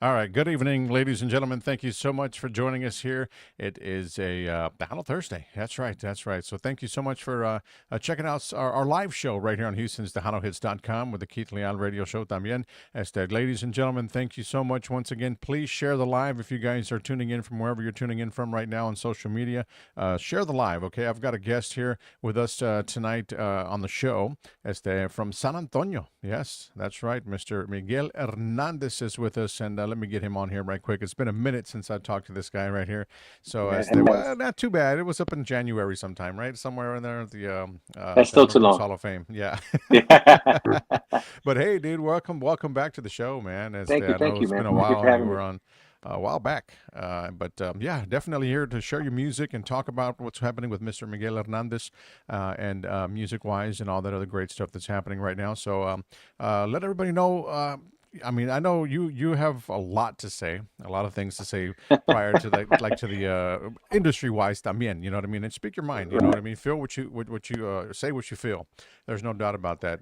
All right. Good evening, ladies and gentlemen. Thank you so much for joining us here. It is a Battle Thursday. That's right. That's right. So thank you so much for checking out our live show right here on Houston's TejanoHits.com with the Keith Leal radio show también. Ladies and gentlemen, thank you so much once again. Please share the live if you guys are tuning in from wherever you're tuning in from right now on social media. Share the live, okay? I've got a guest here with us tonight on the show from San Antonio. Yes, that's right. Mr. Miguel Hernandez is with us, and let me get him on here right quick. It's been a minute since I talked to this guy right here. So, Yeah, it well, has. not too bad. It was up in January sometime, right? Somewhere in there at the That's still Tejano too Roots long. Hall of Fame. Yeah. Yeah. But hey, dude, welcome back to the show, man. I know Thank you, it's been man. a Thank you for while. You having were me. on a while back. But yeah, definitely here to share your music and talk about what's happening with Mr. Miguel Hernandez and music wise and all that other great stuff that's happening right now. So let everybody know. I mean, I know you have a lot to say, a lot of things to say prior to the industry wise también. You know what I mean? And speak your mind. You know what I Right. mean? Feel what you say what you feel. There's no doubt about that.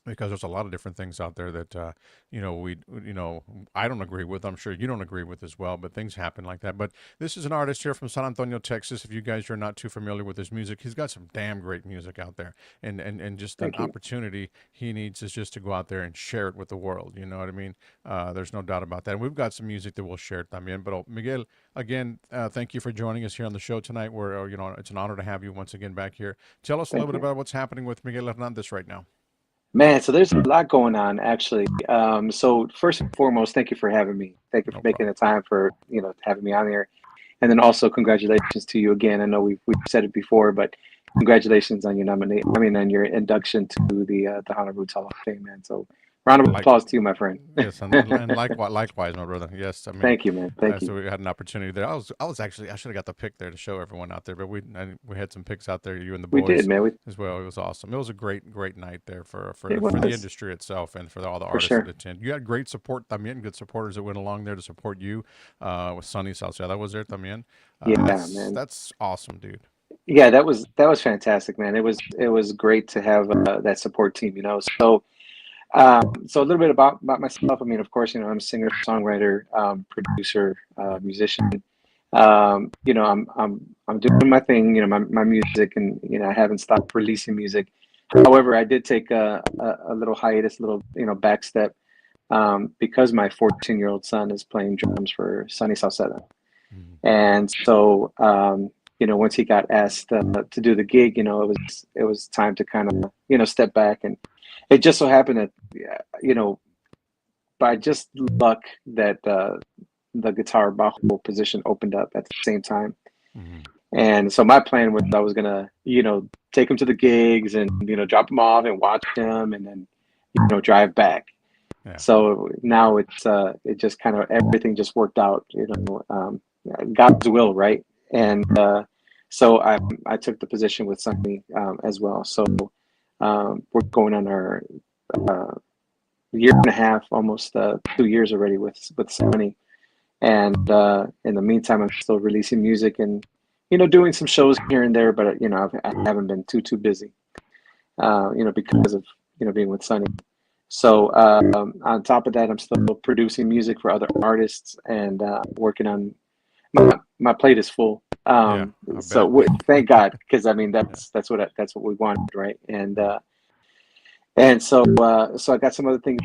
Because there's a lot of different things out there that you know I don't agree with. I'm sure you don't agree with as well. But things happen like that. But this is an artist here from San Antonio, Texas. If you guys are not too familiar with his music, he's got some damn great music out there, and just an Thank you. opportunity he needs is just to go out there and share it with the world. You know what I mean? There's no doubt about that. And we've got some music that we'll share también. But Miguel, again, thank you for joining us here on the show tonight. Where it's an honor to have you once again back here. Tell us a little Thank bit you. about what's happening with Miguel Hernandez right now. Man, so there's a lot going on actually. So first and foremost, thank you for having me. Thank you for No making problem. the time for, having me on here. And then also congratulations to you again. I know we've said it before, but congratulations on your on your induction to the Honor Roots Hall of Fame, man. So round of Like applause to you, my friend. yes, and likewise, my brother. Yes, I mean, Thank you, man. Thank you. so we had an opportunity there. I was actually I should have got the pic there to show everyone out there, but we had some pics out there, you and the We did, boys man. as well. It was awesome. It was a great night there It for the was industry itself and for all the for artists that sure. attend. You had great support también, good supporters that went along there to support you. With Sunny Salcedo that was there también. Yeah, man. That's awesome, dude. Yeah, that was fantastic, man. It was great to have that support team, so a little bit about myself. I mean, of course, I'm a singer, songwriter, producer, musician. I'm doing my thing, my music, and I haven't stopped releasing music. However, I did take a little hiatus, a little back step, because my 14-year-old son is playing drums for Sunny Salcedo. Mhm. And so, once he got asked to do the gig, it was time to kind of, step back. And it just so happened that, you know, by just luck, that the guitar bajo position opened up at the same time. Mhm. And so my plan was I was gonna, take him to the gigs and, drop him off and watch him and then, drive back. Yeah. So now it just kind of everything just worked out, God's will, right? Yeah. And so I took the position with Sunny, as well. So we're going on our uh, year and a half, almost 2 years already with Sunny. And in the meantime, I'm still releasing music and doing some shows here and there, but I haven't been too busy, because of being with Sunny. So on top of that, I'm still producing music for other artists and working on my plate is full. Yeah. I So bet. thank God, because I mean Yeah. that's what we wanted, right? And so I got some other things,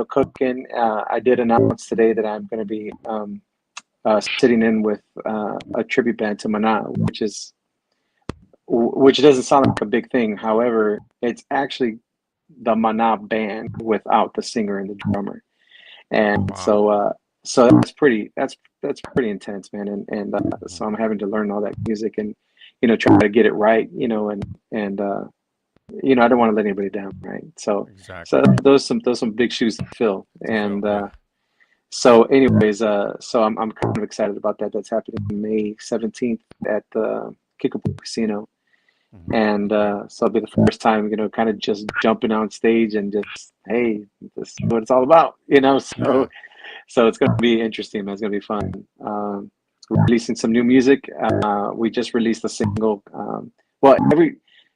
cooking. I did announce today that I'm going to be sitting in with a tribute band to Mana, which doesn't sound like a big thing. However, it's actually the Mana band without the singer and the drummer. And Wow. so that's pretty intense, man. And Mhm. so I'm having to learn all that music and try to get it right, and I don't want to let anybody down, right? So Exactly. those some big shoes to fill. To And fill. Yeah. so anyways, so I'm kind of excited about that. That's happening May 17th at the Kickapoo Casino. Mhm. And Okay. so it'll be the first time, kind of just jumping on stage and just, hey, this is what it's all about, Yeah. So it's going to be interesting, man. It's going to be fun. Releasing some new music. We just released a single. Well,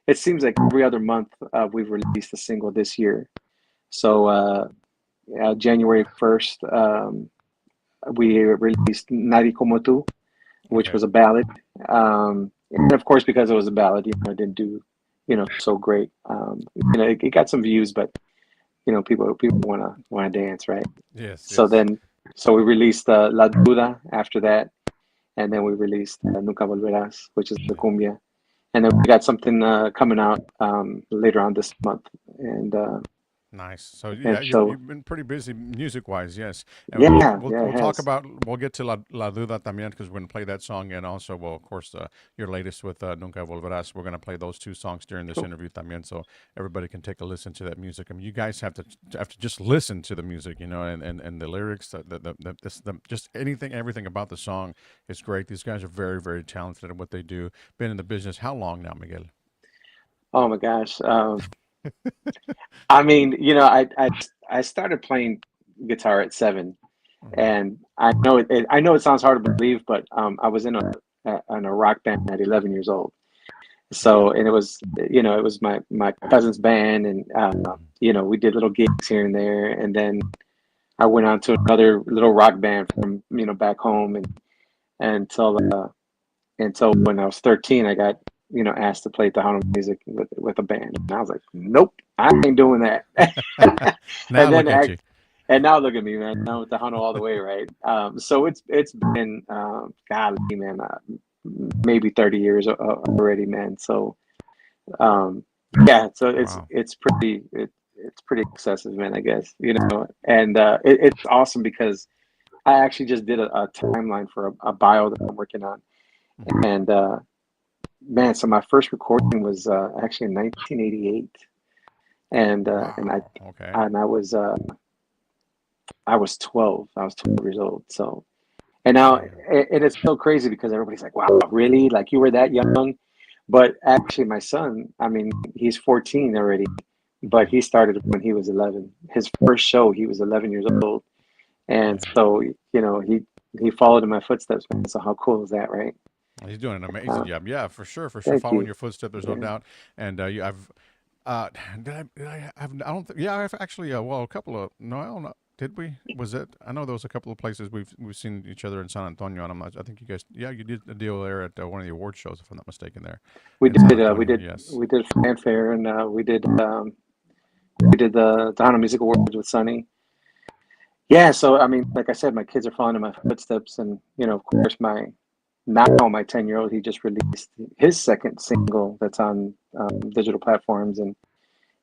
it seems like every other month we've released a single this year. So January 1st, we released Nari Como Tu, which Okay. was a ballad. And of course, because it was a ballad, it didn't do, so great. It got some views, but people wanna dance, right? Yes, So yes. then, so we released La Duda after that, and then we released Nunca Volverás, which is the cumbia, and then we got something coming out later on this month, Nice. So yeah, and you've so been pretty busy music wise, yes. And yeah, yeah, we'll it talk has. about we'll get to La Duda también because we're gonna play that song and also well of course your latest with Nunca Volverás. We're gonna play those two songs during this Cool. interview también, so everybody can take a listen to that music. I mean, you guys have to just listen to the music, and the lyrics, just anything, everything about the song is great. These guys are very very talented at what they do. Been in the business how long now, Miguel? Oh my gosh. I mean, I started playing guitar at 7, Hmm. and I know it sounds hard to believe, but I was in a rock band at 11 years old. Okay. So, and it was my cousin's band, and Hmm. we did little gigs here and there, and then I went on to another little rock band from back home, and until until when I was 13, I got asked to play Tejano music with a band, and I was like, nope, I ain't doing that. Now and then look at act, you. and now look at me, man. Now with Tejano all the way, right? So it's been golly, man, maybe 30 years already, man. So um, yeah, so Wow. it's pretty excessive, man. I guess and it's awesome because I actually just did a timeline for a bio that I'm working on, Hmm. and man, so my first recording was actually in 1988, and Wow. Okay. I was 12. I was 12 years old. So and now Yeah. and it's so crazy because everybody's like, "Wow, really? Like you were that young?" But actually, my son, I mean, he's 14 already, but Hmm. he started when he was 11. His first show, he was 11 years old, and Yeah. so he followed in my footsteps, man. So how cool is that, right? He's doing an amazing Uh, job. Yeah, for sure. Thank Following you. your footsteps, there's no Yeah, doubt. And I've did I have I don't think yeah I've actually well a couple of no I don't know did we was it I know there was a couple of places we've seen each other in San Antonio and I'm not I think you guys yeah you did a deal there at one of the award shows if I'm not mistaken there we in San did. Antonio. Yes. We did fanfare, and we did the Tejano Music Awards with Sunny. Yeah, so I mean, like I said, my kids are following in my footsteps, and of course, my 10-year-old, he just released his second single that's on digital platforms,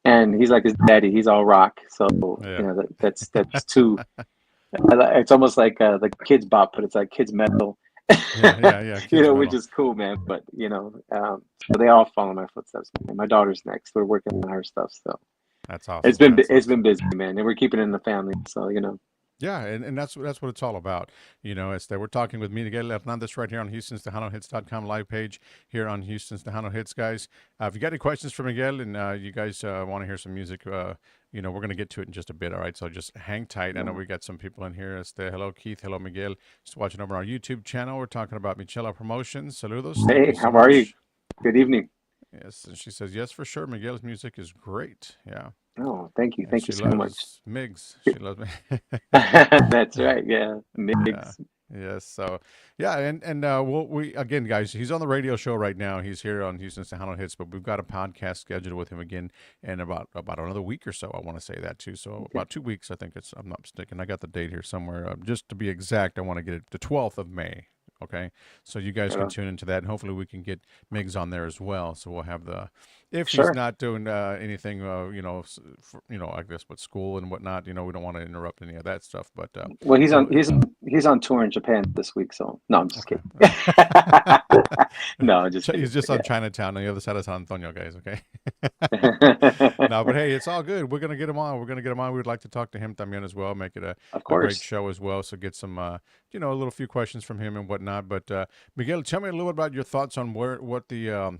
and he's like his daddy. He's all rock, so Yeah. that's two. It's almost like the kids bop, but it's like kids metal. Yeah. Yeah. Yeah. Kids Which metal. is cool, man. But so they all follow my footsteps. Man. My daughter's next. We're working on her stuff, so That's awesome. That's it's been awesome. busy, man, and we're keeping it in the family. So Yeah, and that's what it's all about. It's that we're talking with Miguel Hernandez right here on Houston's TejanoHits.com live page here on Houston's Tejano Hits, guys. If you got any questions for Miguel and you guys want to hear some music, we're going to get to it in just a bit, all right? So just hang tight. I know we got some people in here. Hello, Keith. Hello, Miguel. Just watching over our YouTube channel. We're talking about Michela Promotions. Saludos. Thank hey, you so how are you? much. Good evening. Yes, and she says, yes, for sure. Miguel's music is great. Yeah. Oh, And thank you she so much. loves Migs. She loves me. That's right. Yeah, Yeah. Migs. Yes. So, yeah, and we again, guys. He's on the radio show right now. He's here on Houston's Tejano Hits, but we've got a podcast scheduled with him again in about another week or so. I want to say that too. So Okay. about 2 weeks, I think it's. I'm not mistaken. I got the date here somewhere. Just to be exact, I want to get it the 12th of May. Okay, so you guys Right can on. tune into that, and hopefully we can get Migs on there as well. So we'll have the if he's Sure. not doing anything, I guess with school and whatnot. We don't want to interrupt any of that stuff, but Well, so he's on tour in Japan this week. So no, I'm just okay. kidding. No, just kidding. He's just on Yeah. Chinatown on the other side of San Antonio, guys. Okay. No, but hey, it's all good. We're gonna get him on. We're gonna get him on. We'd like to talk to him también as well. Make it Of a great course. show as well. So get some, a little few questions from him and whatnot. But Miguel, tell me a little bit about your thoughts on what the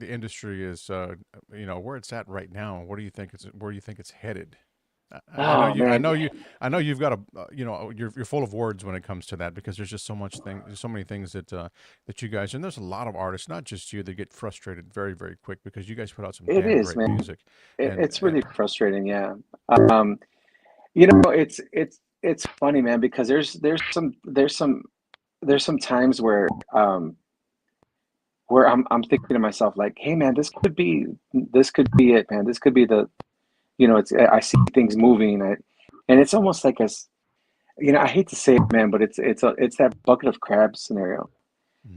industry is. Where it's at right now. What do you think it's where you think it's headed? I know Oh you. I man. know you. I know you've got a. You're full of words when it comes to that because there's just so much thing. There's so many things that you guys and there's a lot of artists, not just you, that get frustrated very very quick because you guys put out some It damn is, great man. music, and It's really frustrating, yeah. Um, You know, it's funny, man, because there's some times where I'm thinking to myself like, hey man, this could be it, man. This could be the, it's, I see things moving, and it's almost like I hate to say it, man, but it's that bucket of crabs scenario.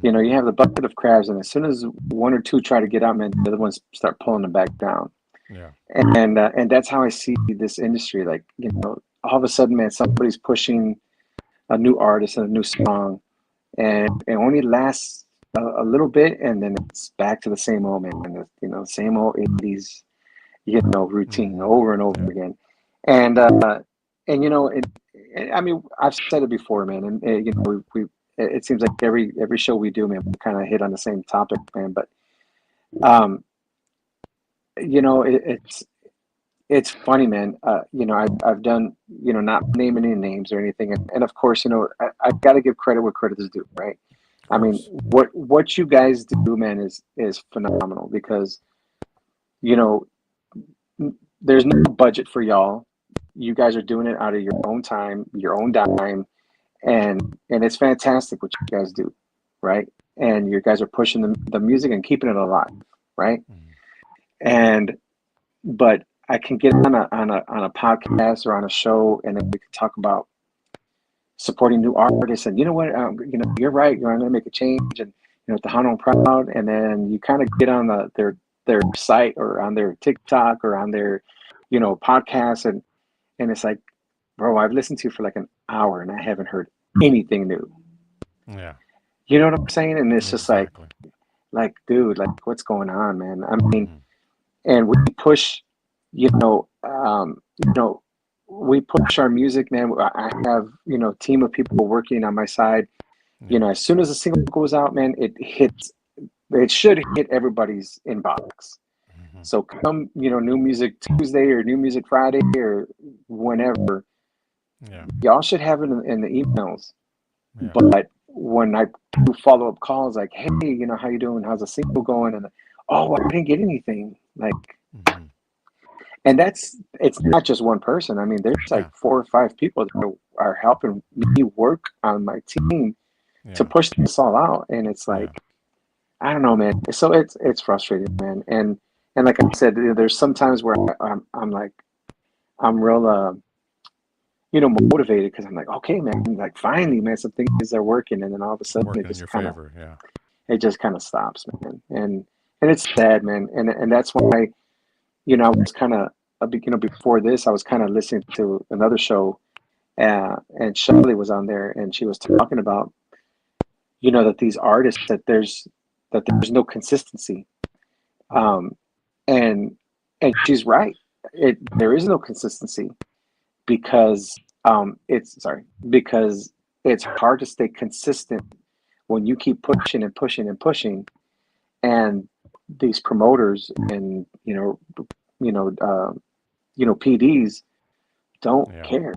You Hmm. have the bucket of crabs, and as soon as one or two try to get out, man, the other ones start pulling them back down. Yeah. And that's how I see this industry. Like, all of a sudden, man, somebody's pushing a new artist and a new song, and it only lasts a little bit, and then it's back to the same old, man. Same old 80s, routine Hmm. over and over Yeah. again. And I mean, I've said it before, man, and it seems like every show we do, man, we kind of hit on the same topic, man. But um, it's funny, man. I've done, not naming any names or anything, and of course, I've got to give credit where credit is due, right? Of I mean, course. what you guys do, man, is phenomenal because you know there's no budget for y'all. You guys are doing it out of your own time, your own dime, and it's fantastic what you guys do, right? And you guys are pushing the music and keeping it alive, right? Hmm. And but I can get on a podcast or on a show, and then we can talk about supporting new artists. And you know what? You're right. I'm going to make a change, and Tejano proud. And then you kind of get on their site or on their TikTok or on their podcast, and it's like, bro, I've listened to you for like an hour and I haven't heard anything new. Yeah. You know what I'm saying? And it's just Exactly. like, dude, like, what's going on, man? I mean, Hmm. and we push, you know, we push our music, man. I have, a team of people working on my side. Yeah. As soon as a single goes out, man, it should hit everybody's inbox. Hmm. So come, New Music Tuesday or New Music Friday or whenever, Yeah. y'all should have it in the emails. Yeah. But when I do follow up calls, like, hey, how you doing? How's the single going? And oh, I didn't get anything. Like, Hmm. and it's not just one person. I mean, there's like Yeah. 4 or 5 people that are helping me work on my team to Yeah. push this all out. And it's Yeah. like, I don't know, man. So it's frustrating, man. And like I said, there's sometimes where I'm like, I'm real, motivated because I'm like, okay, man, like finally, man, some things are working, and then all of a sudden Working in your favor. Yeah. it just kind of stops, man. And it's sad, man. And that's why, I was kind of, before this, I was kind of listening to another show, and Shelley was on there, and she was talking about, that these artists that there's no consistency, Hmm. um, and she's right. There is no consistency because because it's hard to stay consistent when you keep pushing and pushing and pushing, and these promoters and PDs don't Yeah. care.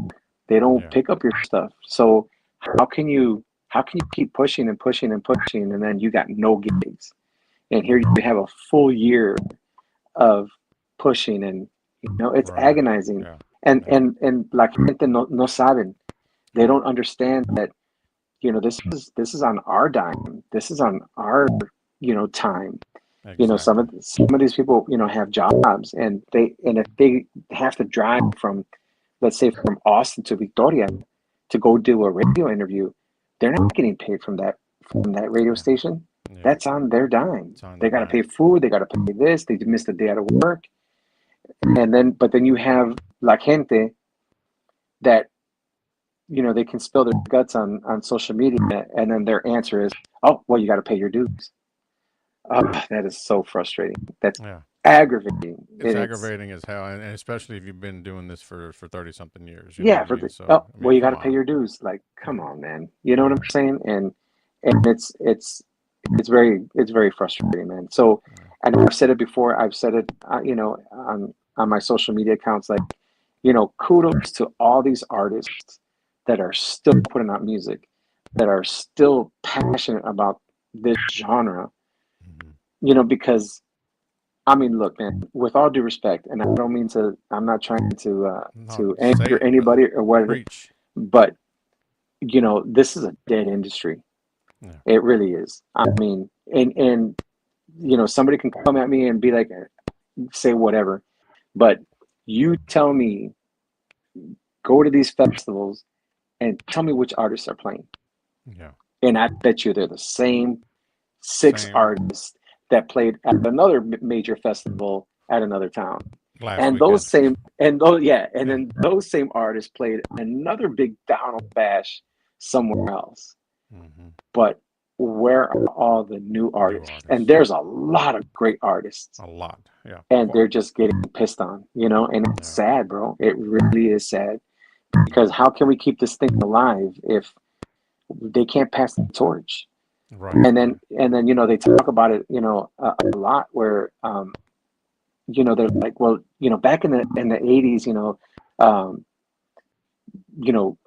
They don't Yeah. pick up your stuff. So how can you keep pushing and pushing and pushing, and then you got no gigs? And here Yeah. you have a full year of pushing, and it's Right. agonizing. Yeah. And Yeah. and and la gente no saben. They Yeah. don't understand that this is on our dime. This is on our time. Some Exactly. of these people have jobs, and if they have to drive from, let's say, from Austin to Victoria to go do a radio interview, they're not getting paid from that radio Yeah. station. Yeah. That's on their dime. It's on They their got to pay dime. food. They got to pay this. They missed a day out of work, but then you have la gente that they can spill their guts on social media, and then their answer is, oh, well, you got to pay your dues. Oh, that is so frustrating. That's Yeah. aggravating. It's It's aggravating as hell, and especially if you've been doing this for 30 something years. You know Yeah, what I mean? So oh, I well, mean, you got come to pay on. your dues. Like, come Yeah. on, man. You know what I'm Yeah. saying? And it's very frustrating, man. So, Yeah. and I've said it before. I've said it, on my social media accounts. Like, kudos to all these artists that are still putting out music, that are still passionate about this genre. Hmm. Because I mean, look, man, with all due respect, and I don't mean to, I'm not trying No, to say anger it, brother. anybody or whatever, Preach. but this is a dead industry. Yeah. It really is. I mean, and somebody can come at me and be like, say whatever, but you tell me, go to these festivals and tell me which artists are playing, Yeah. and I bet you they're the same six Same artists that played at another major festival at another town. last And those weekend. same and those yeah, and Yeah. then those same artists played another big Donald Bash somewhere else. Hmm. But where are all the new New artists? And artists. there's a lot of great artists, A lot. Yeah. and they're just getting pissed on, and it's Yeah. sad, bro. It really is sad because how can we keep this thing alive if they can't pass the torch? Right. And then they talk about it, a lot where they're like, well, back in the 80s, um, you know,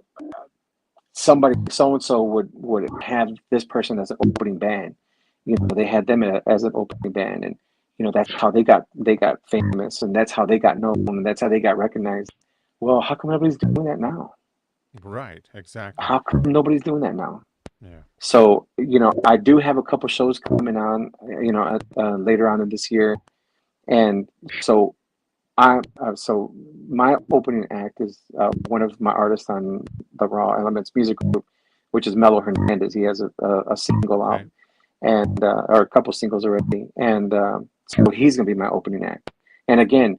somebody so and so would have this person as an opening band. They had them as an opening band, and that's how they got famous, and that's how they got known, and that's how they got recognized. Well, how come nobody's doing that now? Right. Exactly. How come nobody's doing that now? Yeah. So, I do have a couple shows coming on, later on in this year, and so so my opening act is one of my artists on the Raw Elements music group, which is Miguel Hernandez. He has a single out, Okay. and or a couple singles already, and so he's gonna be my opening act. And again,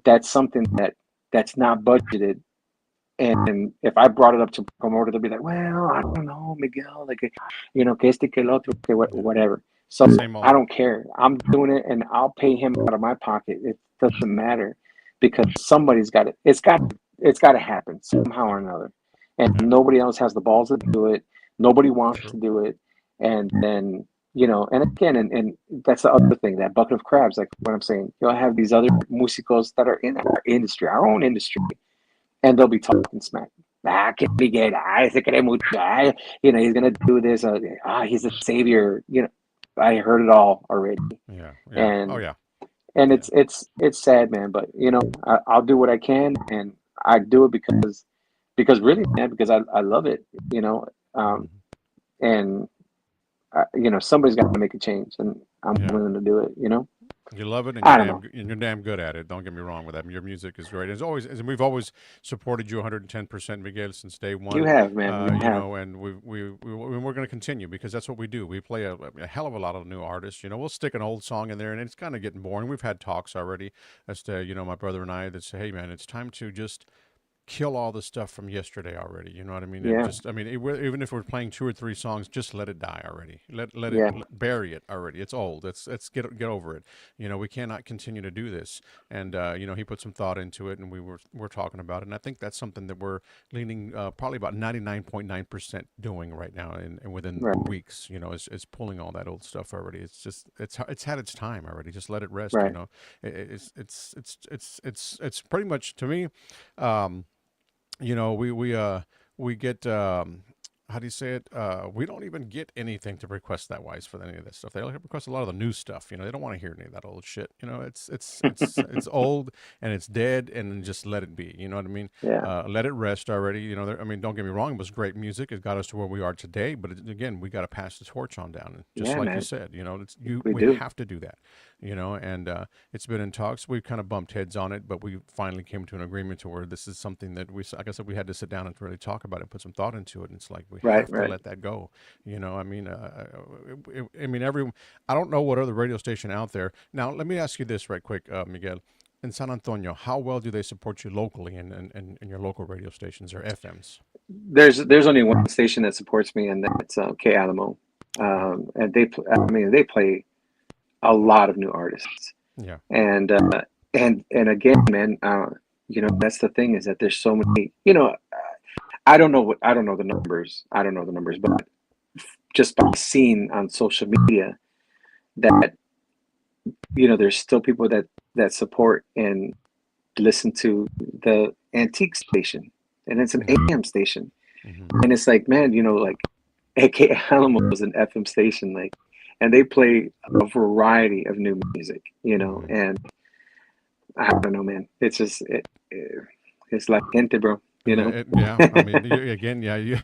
that's something that's not budgeted. And if I brought it up to promoter, they'll be like, "Well, I don't know, Miguel, like, que este, que el otro, que Yeah. whatever." So Same I old. don't care. I'm doing it, and I'll pay him out of my pocket. It doesn't matter because somebody's got it. It's got to happen somehow Yeah. or another, and Yeah. nobody else has the balls to do it. Nobody wants to True. do it, and then and again, and that's the other thing, that bucket of crabs. Like what I'm saying, you'll have these other musicos that are in our industry, our own industry, and they'll be talking smack. Que Miguel, se cree mucho. He's gonna do this. He's a savior. I heard it all already, Yeah. Yeah. Oh and yeah. and Yeah. it's sad, man. But I'll do what I can, and I do it because really, man, because I love it. Um, Hmm. and somebody's got to make a change, and I'm Yeah. willing to do it. You love it, and I don't know. you're damn good at it. Don't get me wrong with that. Your music is great. It's always, and we've always supported you 110%, Miguel, since day You one. have, man. You have. And we're going to continue because that's what we do. We play a hell of a lot of new artists. We'll stick an old song in there, and it's kind of getting boring. We've had talks already as to my brother and I that say, hey man, it's time to just kill all the stuff from yesterday already. You know what I mean? And Yeah. just, I mean, even if we're playing two or three songs, just let it die already. Let it Yeah. bury it already. It's old. Let's get over it. We cannot continue to do this. And he put some thought into it, and we're talking about it. And I think that's something that we're leaning probably about 99.9% doing right now, and within Right. weeks. Is pulling all that old stuff already. It's just it's had its time already. Just let it rest. Right. It's pretty much to me. Um, we get how do you say it? We don't even get anything to request that wise for any of this stuff. They only request a lot of the new stuff. They don't want to hear any of that old shit. It's old and it's dead, and then just let it be. You know what I mean? Yeah. Let it rest already. I mean, don't get me wrong. It was great music. It got us to where we are today. But again, we got to pass the torch on down. And just Yeah, like you man. said, We we do. have to do that. And it's been in talks. We've kind of bumped heads on it, but we finally came to an agreement to where this is something that like I said, we had to sit down and really talk about it, and put some thought into it. And it's like we Right. have to Right. let that go. I mean, I mean, I don't know what other radio station out there. Now, let me ask you this right quick, Miguel. In San Antonio, how well do they support you locally in your local radio stations or FMs? There's only one station that supports me, and that's K Alamo. Okay. And I mean, they play a lot of new artists, Yeah. and and again, man, that's the thing, is that there's so many. I don't know the numbers. I don't know the numbers, but just by seeing on social media that there's still people that support and listen to the antique station, and it's an Hmm. AM station, Hmm. and it's like, man, like AK Alamo was an FM station, like, and they play a variety of new music, Hmm. and I don't know, man. It's just it's like gente, bro. Yeah. I mean, again, yeah,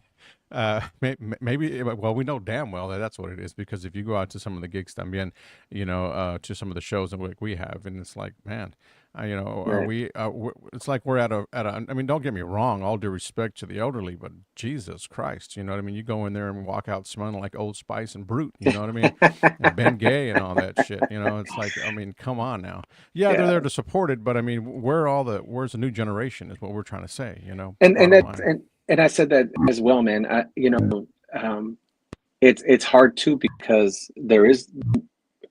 maybe. Well, we know damn well that that's what it is because if you go out to some of the gigs también, to some of the shows that we have, and it's like, man, are Right. we? It's like we're at a. I mean, don't get me wrong. All due respect to the elderly, but Jesus Christ, you know what I mean? You go in there and walk out smelling like Old Spice and Brute. You know what I mean? And Ben Gay and all that shit. It's like, I mean, come on now. Yeah, they're Yeah. there to support it, but I mean, where's the new generation is what we're trying to say. And Bottom that line. and I said that as well, man. Um, it's hard too because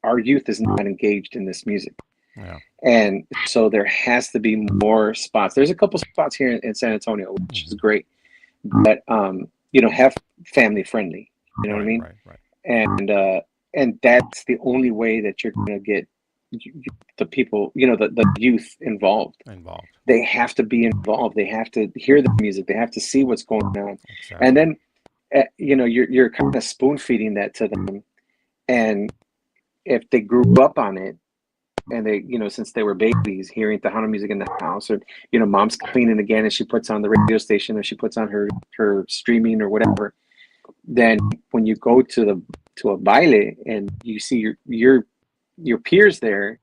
our youth is not engaged in this music. Yeah. And so there has to be more spots. There's a couple spots here in San Antonio, which is Hmm. great, but have family friendly. You know what I Right, mean? right, right. And that's the only way that you're gonna get the people, the youth involved. Involved. They have to be involved. They have to hear the music. They have to see what's going on, and Exactly. then you're kind of spoon feeding that to them. And if they grew up on it, and they, since they were babies, hearing Tejano music in the house, or mom's cleaning again, and she puts on the radio station, or she puts on her streaming or whatever. Then when you go to a baile and you see your peers there,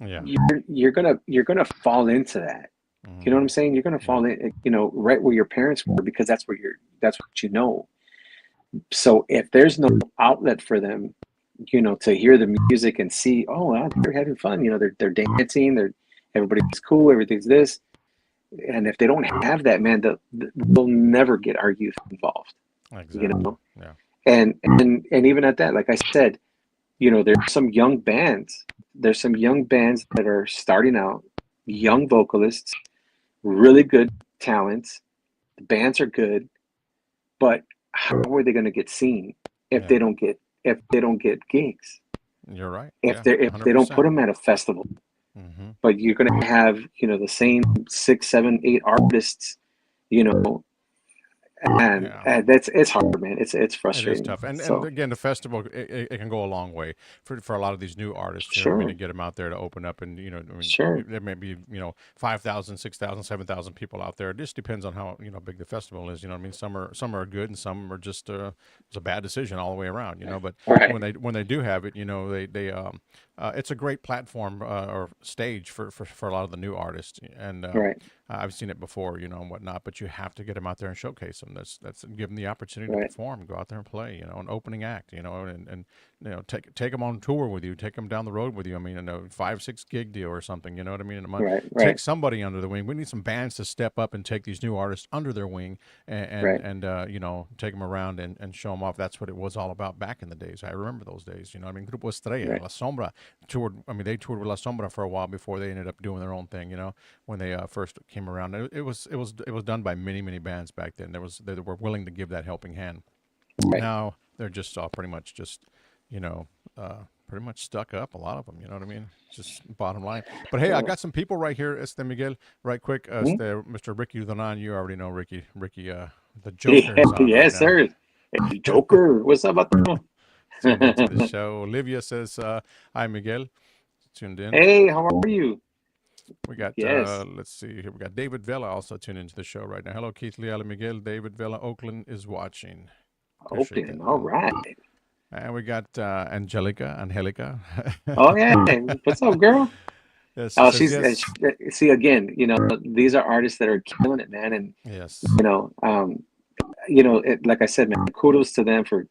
Yeah. you're gonna fall into that. You know what I'm Hmm. saying? You're gonna Yeah. fall in, right where your parents were, because that's what you know. So if there's no outlet for them, to hear the music and see, oh, wow, they're having fun. They're dancing. Everybody's cool. Everything's this. And if they don't have that, man, we'll never get our youth involved. You Exactly. know, Yeah. and even at that, like I said, there's some young bands. There's some young bands that are starting out, Hmm. young vocalists, really good talents. The bands are good, but how are they going to get seen if Yeah. they don't get gigs? You're right. If Yeah. they don't put 100%. them at a festival? Hmm. But you're going to have the same 6, 7, 8 artists, you know, and Yeah. that's it's hard, man. It's It is frustrating. tough, and So again, the festival it can go a long way for a lot of these new artists. You know what I mean? To sure, get them out there to open up, and I mean, sure, there may be 5,000, 6,000, 7,000 people out there. It just depends on how big the festival is. You know what I mean? Some are good, and some are just it's a bad decision all the way around. But right, when they do have it, they it's a great platform or stage for a lot of the new artists, and right, I've seen it before, and whatnot. But you have to get them out there and showcase them. That's give them the opportunity to right, perform, go out there and play. An opening act. And take them on tour with you, take them down the road with you. I mean, 5, 6 gig deal or something. You know what I mean? In a month, right, take right, somebody under the wing. We need some bands to step up and take these new artists under their wing right, and take them around and show them off. That's what it was all about back in the days. I remember those days. I mean, Grupo Estrella, right, La Sombra toured. I mean, they toured with La Sombra for a while before they ended up doing their own thing. When they first came around. It was done by many many bands back then. They were willing to give that helping hand. right. Now they're just all pretty much just you know pretty much stuck up. A lot of them. You know what I mean? Just bottom line. But hey, I So, got some people right here. Este Miguel, right quick. hmm? Mr. Ricky Donan. You already know Ricky. Ricky, the Yeah, Joker is on right yes, now. sir. Hey, Joker, what's up, Bato? Tuned into the show. Olivia says, "Hi, Miguel." Tuned in. Hey, how are you? We got, Yes. let's see here. We got David Vela also tuned into the show right now. Hello, Keith, Leal, and Miguel. David Vela, Oakland is watching. Appreciate Oakland. that, All man. right. And we got Angelica. Oh yeah. What's up, girl? Yes, she Oh, says yes. see again. These are artists that are killing it, man. And Yes. you know, um, like I said, man, kudos to them for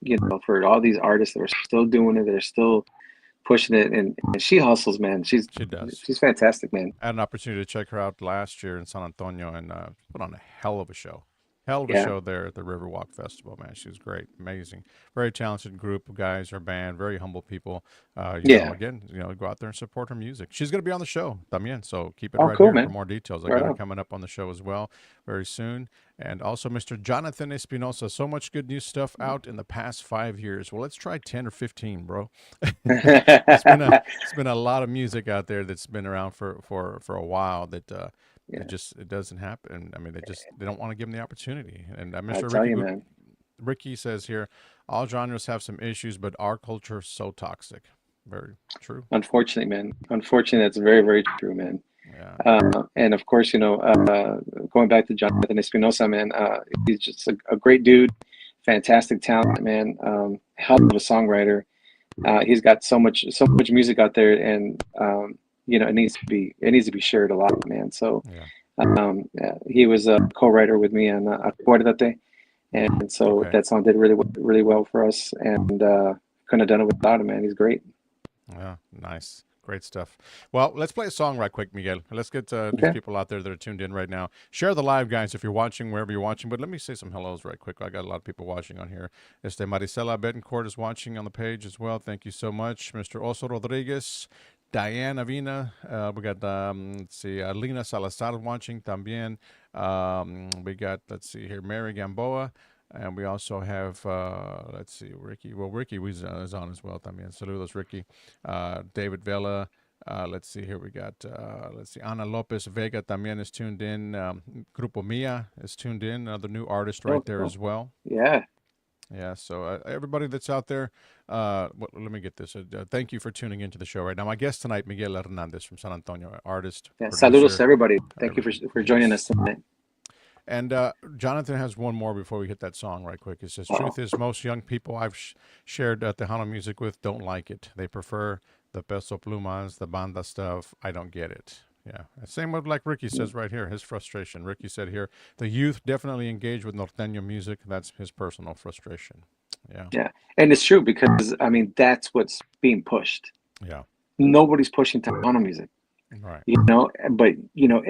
for all these artists that are still doing it. They're still pushing it, and she hustles, man. She's She does. she's fantastic, man. I had an opportunity to check her out last year in San Antonio and put on a hell of a show. Hell of a Yeah, show there at the Riverwalk Festival, man. She was great, amazing, very talented group of guys. Her band, very humble people. yeah. Again, go out there and support her music. She's going to be on the show también, so keep it Oh, right cool, here for man. more details. I Right got her on. coming up on the show as well very soon. And also Mr. Jonathan Espinosa. So much good new stuff out in the past 5 years. Well, let's try 10 or 15, bro. It's been a lot of music out there that's been around for a while that Yeah, it doesn't happen. I mean, they don't want to give them the opportunity. And I Mr. tell Ricky you, man. Ricky says here, all genres have some issues, but our culture is so toxic. Very true. Unfortunately, man. Unfortunately, that's very, very true, man. Yeah. And of course, going back to Jonathan Espinosa, man, he's just a great dude, fantastic talent, man. Hell of a songwriter. He's got so much music out there, and it needs to be shared a lot, man. So Yeah. he was a co-writer with me on Acuérdate, and so Okay. that song did really, really well for us, and couldn't have done it without him, man. He's great. Yeah. Nice. Great stuff. Well, let's play a song right quick, Miguel. Let's get these Okay. people out there that are tuned in right now. Share the live, guys, if you're watching, wherever you're watching. But let me say some hellos right quick. I got a lot of people watching on here. Maricela Betancourt is watching on the page as well. Thank you so much. Mr. Oso Rodriguez, Diane Avina. We got, let's see, Lina Salazar watching también. We got, let's see here, Mary Gamboa. And we also have, let's see, Ricky. Well, Ricky is on as well también. Saludos, Ricky. David Vela. Let's see here. We got, let's see, Ana Lopez Vega también is tuned in. Grupo Mia is tuned in. Another new artist right Oh, there cool. as well. Yeah. Yeah, so everybody that's out there, let me get this. Thank you for tuning into the show right now. My guest tonight, Miguel Hernandez from San Antonio, artist, Yeah. Saludos to producer, everybody. Thank you everything. for joining us Yes. tonight. And Jonathan has one more before we hit that song right quick. It says, Uh-oh. truth is, most young people I've shared Tejano music with don't like it. They prefer the peso plumas, the banda stuff. I don't get it. Yeah. Same with like Ricky says right here, his frustration. Ricky said here, the youth definitely engage with norteño music. That's his personal frustration. Yeah. Yeah, and it's true because I mean that's what's being pushed. Yeah. Nobody's pushing Tejano music, Right. but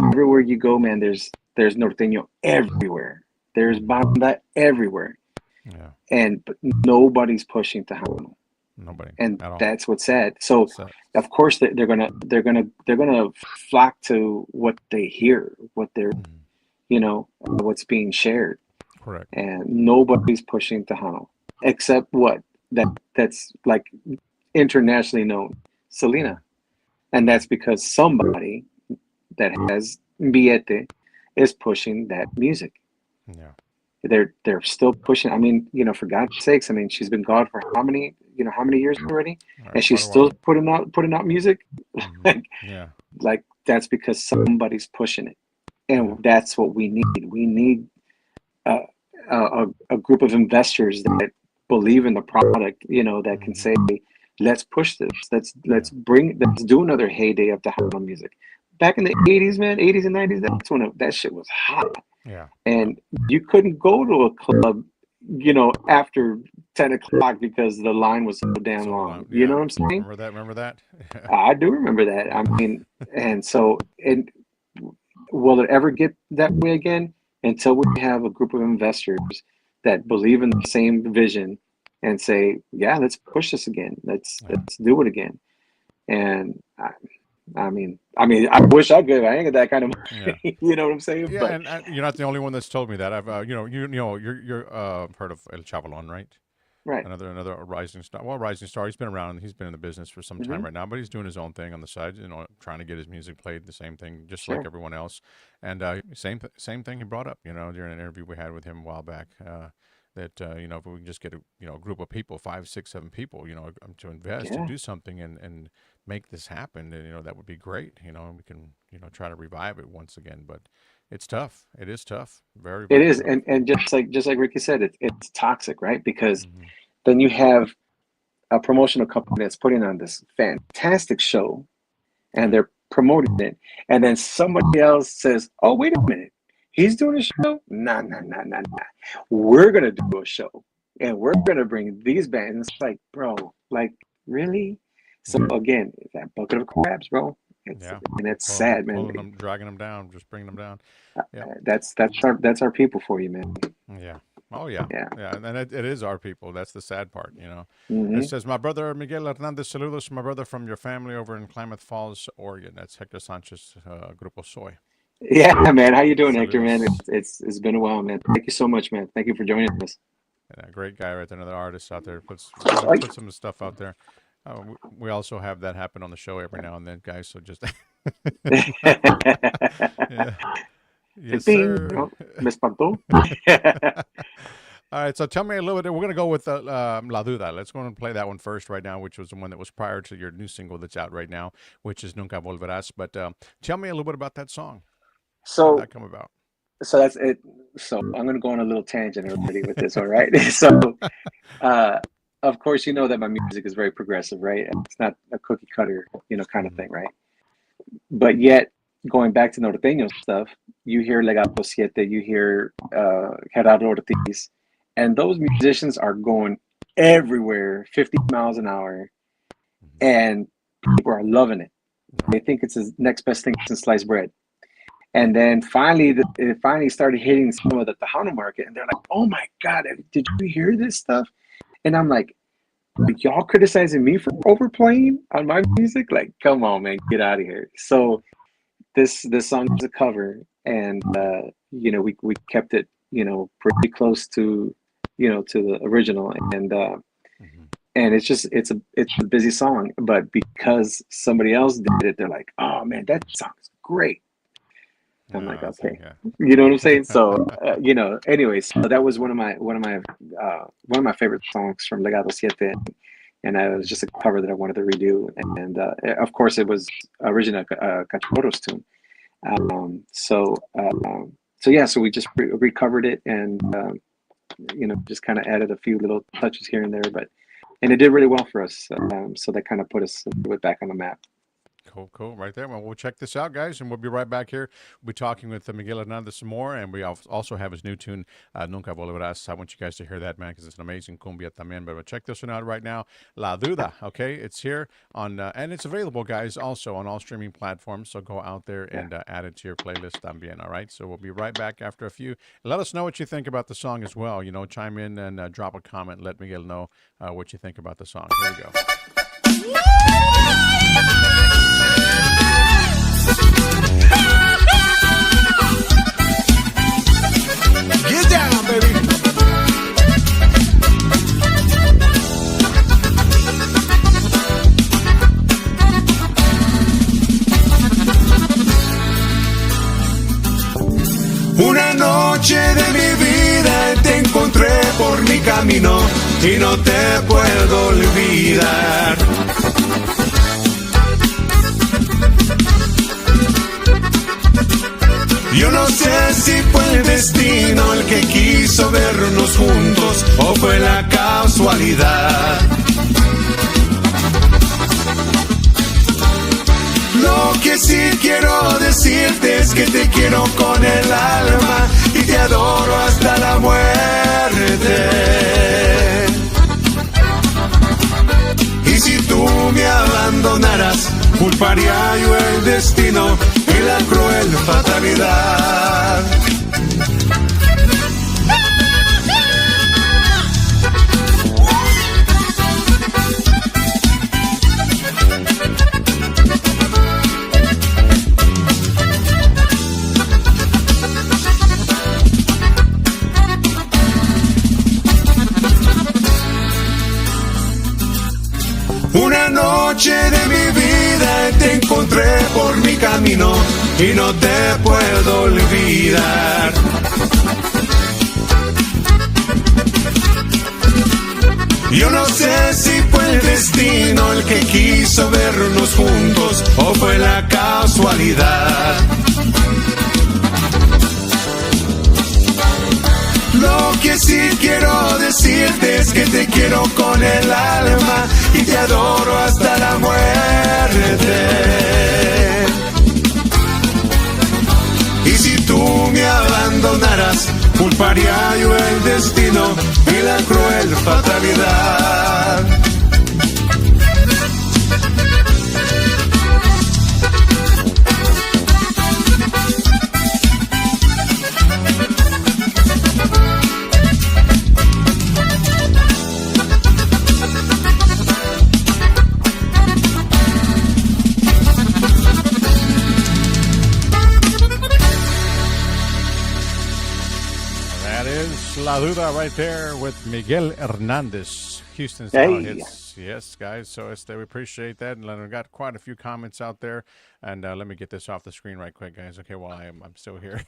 everywhere you go, man, there's norteño everywhere. There's Mhm. banda everywhere, Yeah. and but nobody's pushing Tejano, Nobody and at all. that's what's sad. So So, of course they're gonna flock to what they hear, mhm. what's being shared, Correct. and nobody's pushing Tejano except what that's like internationally known, Yeah. Selena, and Yeah. that's because somebody that has billete is pushing that music. Yeah. They're still pushing. I mean, for God's sakes, I mean, she's been gone for how many years already, All right. and Quite she's a still while. putting out music. Hmm. like Yeah. like that's because somebody's pushing it, and Yeah. that's what we need. We need a, a group of investors that believe in the product, that can Hmm. say, let's push this. Let's Yeah. let's do another heyday of the Tejano music. Back in the 80s, man, 80s and 90s, that's when that shit was hot. Yeah. Yeah. And you couldn't go to a club, after 10 o'clock because the line was so damn So long. You know yeah. what I'm saying? Remember that? Remember that? I do remember that. I Yeah. mean, and so, and will it ever get that way again until we have a group of investors that believe in the same vision and say, yeah, let's push this again. Let's Yeah. let's do it again. And I mean, I wish I could. I ain't got that kind of Yeah. money. You know what I'm saying? Yeah. But And you're not the only one that's told me that. I've, you're heard of El Chavalon, right? right. Another rising star. Well, rising star. He's been around. He's been in the business for some time Hmm. right now, but he's doing his own thing on the side. Trying to get his music played. The same thing, just like Sure. everyone else. And same thing he brought up. During an interview we had with him a while back. That if we can just get a group of people, 5, 6, 7 people, to invest to Yeah. do something and make this happen, then that would be great. And we can try to revive it once again. But it's tough. It is tough. Very, It very is. tough. And just like Ricky said, it's toxic, right? Because Hmm. then you have a promotional company that's putting on this fantastic show and Yeah. they're promoting it, and then somebody else says, "Oh, wait a minute, he's doing a show? Nah, nah, nah, nah, nah. We're gonna do a show, and we're gonna bring these bands." It's like, bro, like really? So Yeah. again, that bucket of crabs, bro. Yeah. And it's sad, man. Pulling them, dragging them down, just bringing them down. Yep. That's our people for you, man. Yeah. Oh yeah. Yeah. Yeah. And it is our people. That's the sad part. It Hmm. says, my brother Miguel Hernandez, saludos, my brother from your family over in Klamath Falls, Oregon. That's Hector Sanchez, Grupo Soy. Yeah, man. How you doing, Hector, man? Saludos. It's been a while, man. Thank you so much, man. Thank you for joining us. Yeah, great guy right there. Another artist out there. Puts Like, put some stuff out there. We also have that happen on the show every now and then, guys. So just yeah. Yes, Bing. sir. Oh, me espantó. All right, so tell me a little bit. We're going to go with La Duda. Let's go and play that one first right now, which was the one that was prior to your new single that's out right now, which is Nunca Volverás. But tell me a little bit about that song. How did So that come about? so that's it. So I'm gonna go on a little tangent already with this, all right? So uh of course you know that my music is very progressive, right? It's not a cookie cutter, kind of Mhm. thing, right? But yet, going back to norteño stuff, you hear Legado Siete, you hear Gerardo Ortiz, and those musicians are going everywhere, 50 miles an hour, Mhm. and people are loving it. Right. They think it's the next best thing since sliced bread. And then finally, it finally started hitting some of the Tejano market, and they're like, "Oh my God, did you hear this stuff?" And I'm like, "Y'all criticizing me for overplaying on my music? Like, come on, man, get out of here." So this song is a cover, and we kept it, pretty close to, to the original, Mhm. and it's a busy song, but because somebody else did it, they're like, "Oh man, that song is great." I'm like, I see. okay, Yeah. you know what I'm saying? So, anyways, so that was one of my favorite songs from Legado Siete, and it was just a cover that I wanted to redo, and of course, it was original Cachorros tune. So yeah, so we just recovered it, and just kind of added a few little touches here and there, and it did really well for us. So that kind of put us a little bit back on the map. Cool, cool, right there. Well, we'll check this out, guys, and we'll be right back here. We'll be talking with Miguel Hernandez some more, and we also have his new tune, Nunca Volverás. I want you guys to hear that, man, because it's an amazing cumbia también. But we'll check this one out right now, La Duda, okay? It's here on, and it's available, guys, also on all streaming platforms, so go out there Yeah. and add it to your playlist también, all right? So we'll be right back after a few. Let us know what you think about the song as well. Chime in and drop a comment. Let Miguel know what you think about the song. Here we go. Get down, baby. Una noche de mi vida te encontré por mi camino y no te puedo olvidar. Yo no sé si fue el destino el que quiso vernos juntos o fue la casualidad. Lo que sí quiero decirte es que te quiero con el alma y te adoro hasta la muerte. Y si tú me abandonaras, culparía yo el destino y la cruel fatalidad. Una noche de mi vida te encontré por mi camino y no te puedo olvidar. Yo no sé si fue el destino el que quiso vernos juntos o fue la casualidad. Lo que sí quiero decirte es que te quiero con el alma y te adoro hasta la muerte. Y si tú me abandonaras, culparía yo el destino y la cruel fatalidad. La Duda right there with Miguel Hernandez, Houston's Tejano Hey, hits. Yes, guys. So we appreciate that, and we got quite a few comments out there. And let me get this off the screen right quick, guys. Okay, while I'm still here.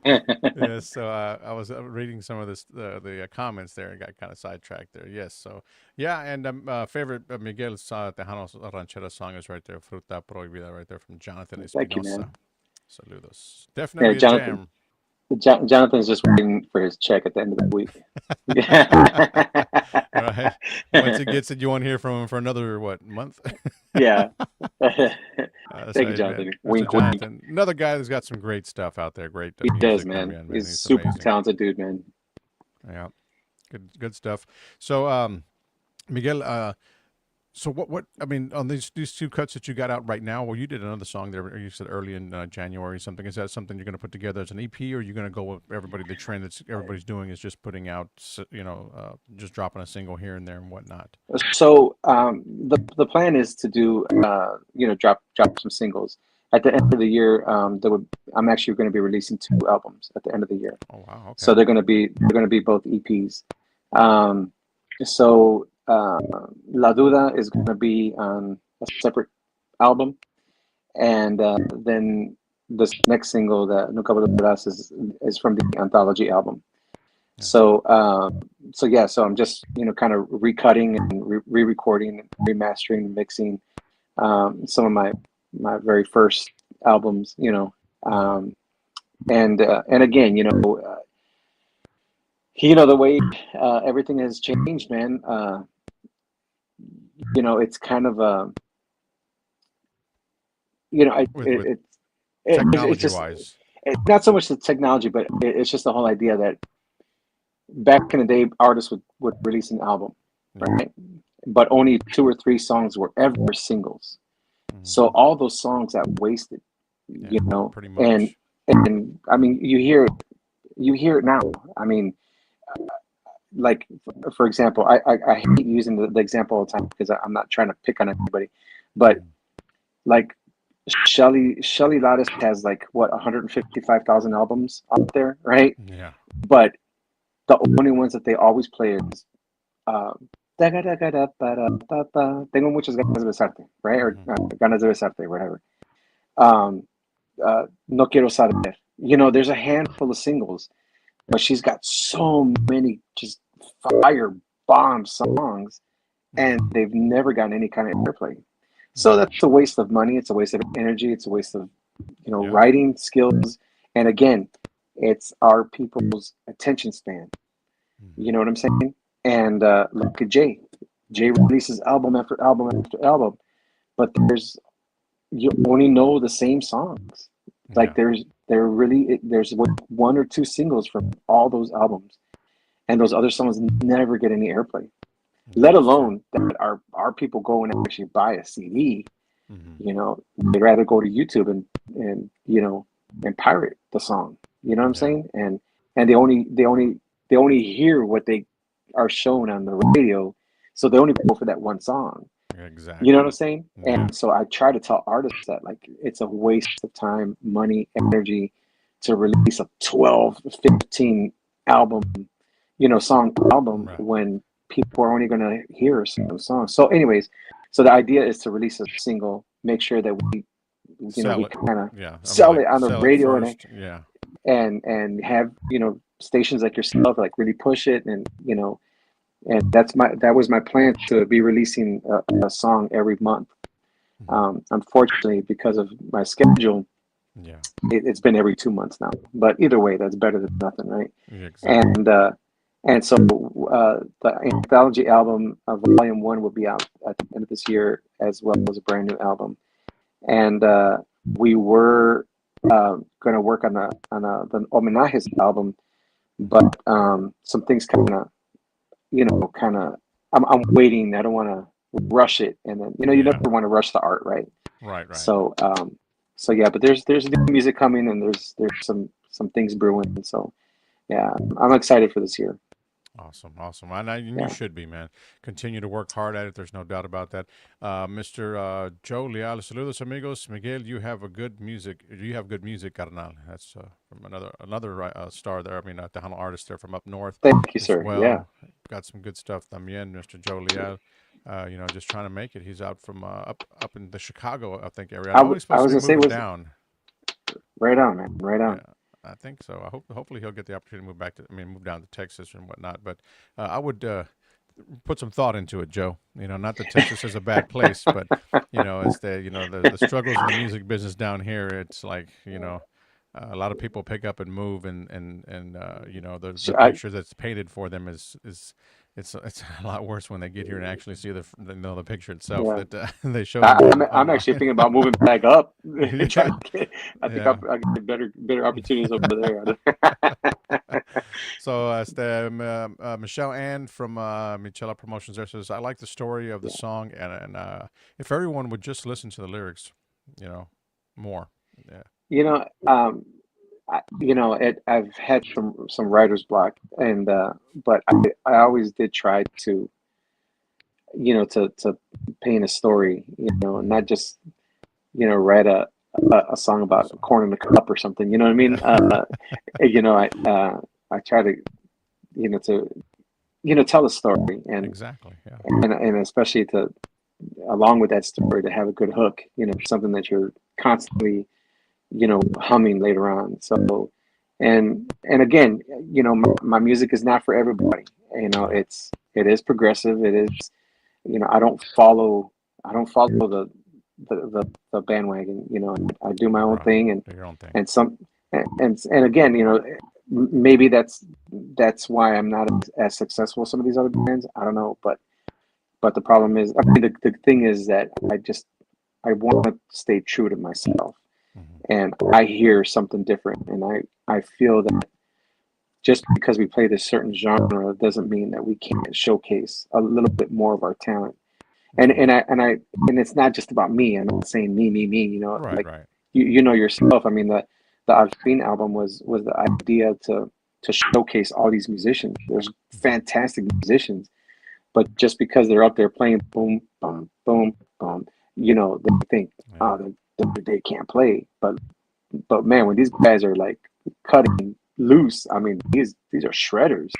Yes. So I was reading some of the comments there and got kind of sidetracked there. Yes. So yeah, and favorite Miguel's Tejano ranchera song is right there, "Fruta Prohibida," right there from Jonathan thank you, Espinosa. man. Saludos. Yeah, Definitely a Jonathan. jam. Jonathan's just waiting for his check at the end of the week. Right. Once he gets it, you won't hear from him for another month? Yeah. That's Thank you, right, man. Jonathan. Mr. Wink, wink. Jonathan, another guy that's got some great stuff out there. Great He does, music man. también, man. He's a He's super amazing. talented dude, man. Yeah, good stuff. So, Miguel, so what? I mean, on these two cuts that you got out right now, well, you did another song there. You said early in January something. Is that something you're going to put together as an EP, or are you going to go with everybody? The trend that everybody's doing is just putting out, just dropping a single here and there and whatnot. So the plan is to do drop some singles at the end of the year. I'm actually going to be releasing 2 albums at the end of the year. Oh wow, okay. So they're going to be both EPs. So La Duda is going to be on a separate album, and then this next single, that Nunca Volverás, is from the anthology album. Yeah. So I'm just kind of recutting and re-recording, remastering, mixing some of my very first albums, and again, the way everything has changed, man. It's kind of With it's technology just wise, it's not so much the technology, but it's just the whole idea that back in the day, artists would release an album, right? But only 2 or 3 songs were ever singles. So all those songs got wasted, pretty much. And I mean, you hear it now. I mean, like for example, I hate using the example all the time because I'm not trying to pick on anybody, but like Shelly Lattis has like 155,000 albums out there, right? Yeah. But the only ones that they always play is tengo muchas ganas de besarte, right? Or ganas de besarte, whatever. No quiero saber. There's a handful of singles, but she's got so many just fire bomb songs, and they've never gotten any kind of airplay. So that's a waste of money. It's a waste of energy. It's a waste of writing skills. And again, it's our people's attention span. You know what I'm saying? And look at Jay. Jay releases album after album after album, but you only know the same songs. Like there's 1 or 2 singles from all those albums, and those other songs never get any airplay. Let alone that our people go and actually buy a CD. They'd rather go to YouTube and pirate the song. You know what I'm saying? And they only hear what they are shown on the radio, so they only go for that one song. Exactly. You know what I'm saying? Yeah. And so I try to tell artists that like it's a waste of time, money, energy to release a 12, 15 album, song album when people are only going to hear some songs. So anyways, so the idea is to release a single, make sure that we kind of sell it on the radio and have, stations like yourself like really push it, and and that was my plan, to be releasing a song every month. Unfortunately, because of my schedule, it's been every 2 months now. But either way, that's better than nothing, right? Exactly. And so the anthology album of Volume 1 will be out at the end of this year, as well as a brand new album. And we were going to work on the Homenajes album, but some things kind of I'm waiting. I don't want to rush it, and then you never want to rush the art, right? Right. So yeah, but there's new music coming, and there's some things brewing, and so yeah, I'm excited for this year. Awesome, awesome. And you Yeah. should be, man. Continue to work hard at it. There's no doubt about that. Mr. Joe Leal, saludos amigos. Miguel, you have a good music. You have good music, carnal. That's from another star there. I mean, a Tejano artist there from up north Thank you, as sir. Yeah. well. Got some good stuff. También, Mr. Joe Leal. Just trying to make it. He's out from up in the Chicago, I think, area. I know he's I supposed was to gonna be say, moving was down. right on, man. Right Yeah, on. I think so. Hopefully he'll get the opportunity to move down to Texas and whatnot. But I would put some thought into it, Joe. Not that Texas is a bad place, but it's the struggles in the music business down here. It's like a lot of people pick up and move, and the I, picture that's painted for them is it's a lot worse when they get here and actually see the picture itself yeah. that they show them I'm actually online. thinking about moving back up. Yeah, Trying to I think yeah. I get better opportunities over there. So, Michelle Ann from Michela Promotions there says, I like the story of the Yeah. song, and if everyone would just listen to the lyrics, more. Yeah. You know, I've had some writer's block, and but I always did try to, to paint a story, Mhm. not just, write a song about So, corn in the cup or something. You know what I mean? I try to, to, tell a story, exactly. Yeah. and especially to, along with that story, to have a good hook, something that you're constantly, humming later on. So, and again, my music is not for everybody. Yeah. It is progressive. It is, I don't follow the bandwagon. I do my own Right. thing, Do your own thing. and some, and again, maybe that's why I'm not as successful as some of these other bands. I don't know, but the problem is, I mean, the thing is that I want to stay true to myself, Hmm. and I hear something different, and I feel that just because we play this certain genre doesn't mean that we can't showcase a little bit more of our talent. And Hmm. and I and I and it's not just about me. I'm not saying me. Right. Like Right. you know yourself. I mean, the Al Fin album was the idea to showcase all these musicians. There's Hmm. fantastic musicians, but just because they're up there playing boom, boom, boom, boom, they think, Yeah. oh, they can't play. But man, when these guys are like cutting loose, I mean, these are shredders,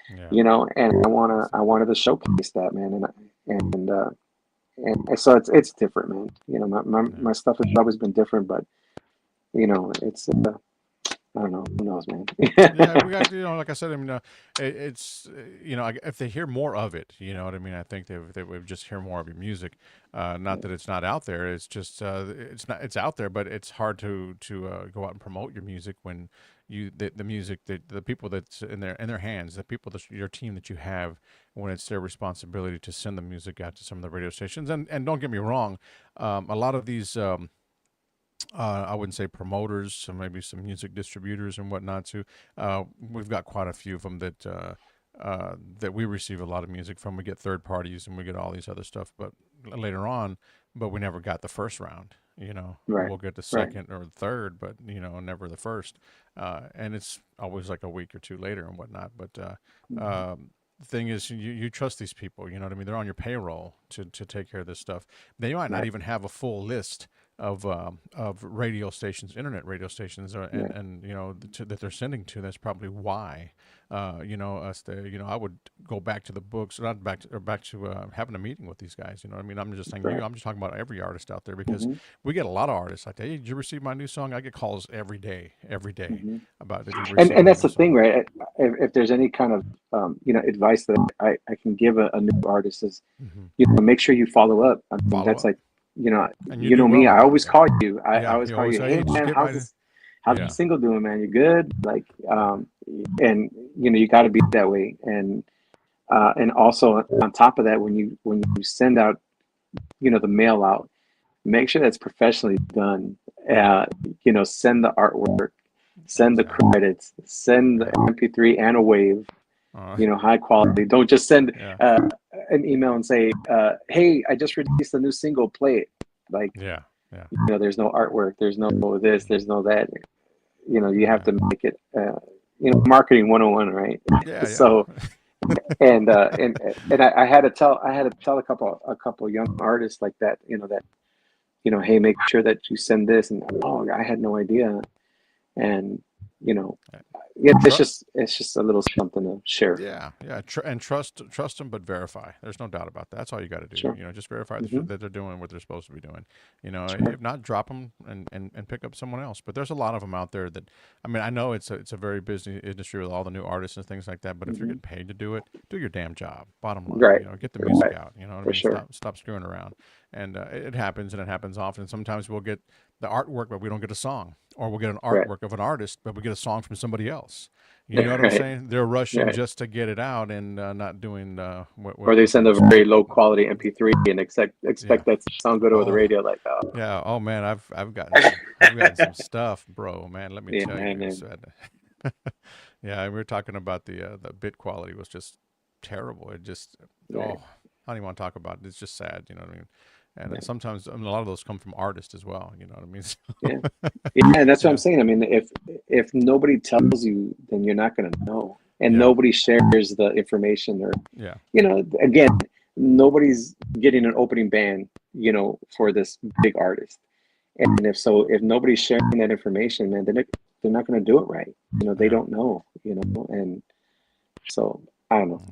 Yeah. and I wanted to showcase that, man, and so it's different, man. Yeah. My stuff has always been different, but it's I don't know, who knows, man. Yeah, we got like I said, I mean, it's if they hear more of it, you know what I mean. I think they would just hear more of your music. Not that it's not out there. It's just it's out there, but it's hard to go out and promote your music when the music that the people that's in their hands, the people your team that you have, when it's their responsibility to send the music out to some of the radio stations. And don't get me wrong, a lot of these. I wouldn't say promoters, so maybe some music distributors and whatnot too. We've got quite a few of them that we receive a lot of music from. We get third parties and we get all these other stuff, but later on, but we never got the first round. Right, We'll get the right. second or the third, but never the first. And it's always like a week or two later and whatnot. But Mhm. the thing is, you trust these people. You know what I mean? They're on your payroll to take care of this stuff. They might not Right, even have a full list of radio stations, internet radio stations, and right. that they're sending to. That's probably why. I would go back to the books, not back to, or back to having a meeting with these guys. You know what I mean? I'm just saying you. Right. I'm just talking about every artist out there because Hmm. we get a lot of artists like, hey, did you receive my new song? I get calls every day Hmm. about did you receive And my that's new the thing, song? right? If there's any kind of advice that I can give a new artist is, Hmm. make sure you follow up. I mean, Follow that's up, like, and you do me. well I at that. always Yeah, call you. I yeah. always You call always you. say, hey, Hey, did you man, get my? how's the Yeah, single doing, man? You good? Like, yeah, and you got to be that way. And also on top of that, when you send out, the mail out, make sure that's professionally done. right. Send the artwork, send the Exactly. credits, send the Yeah. MP3 and a wave, Uh, high quality. Don't just send yeah. an email and say, "Hey, I just released a new single. Play it." Like, Yeah. Yeah. there's no artwork, there's no this, there's no that. You have Yeah. to make it. Marketing 101, right? Yeah. So, Yeah. And I had to tell a couple young artists like that, hey, make sure that you send this, and I had no idea, and you know, yeah, it's just a little something to share. Yeah, yeah, and trust them, but verify. There's no doubt about that. That's all you got to do. Sure. Just verify Hmm. that they're doing what they're supposed to be doing. Sure. If not, drop them and pick up someone else. But there's a lot of them out there that, I mean, I know it's a very busy industry with all the new artists and things like that. But if you're Hmm. getting paid to do it, do your damn job. Bottom line, Right. get the music Right. out. You know what I For mean? sure. Stop screwing around. And it happens, and it happens often. Sometimes we'll get the artwork, but we don't get a song, or we'll get an Right. artwork of an artist, but we get a song from somebody else. You know what I'm Right. saying? They're rushing Right. just to get it out and not doing Or they send a very low quality MP3 and expect Yeah. that to sound good over the Oh, radio. Like, oh, yeah. Oh man, I've gotten some stuff, bro. Man, let me yeah, tell you. man. Yeah, we were talking about the bit quality was just terrible. It just Right. I don't even want to talk about it. It's just sad. You know what I mean? And Yeah. sometimes a lot of those come from artists as well. You know what I mean? Yeah. Yeah, and that's what Yeah. I'm saying. I mean, if nobody tells you, then you're not going to know, and Yeah. nobody shares the information, or Yeah. again, nobody's getting an opening band, for this big artist, and if nobody's sharing that information, man, then they're not going to do it right. They Yeah. don't know, and so I don't know.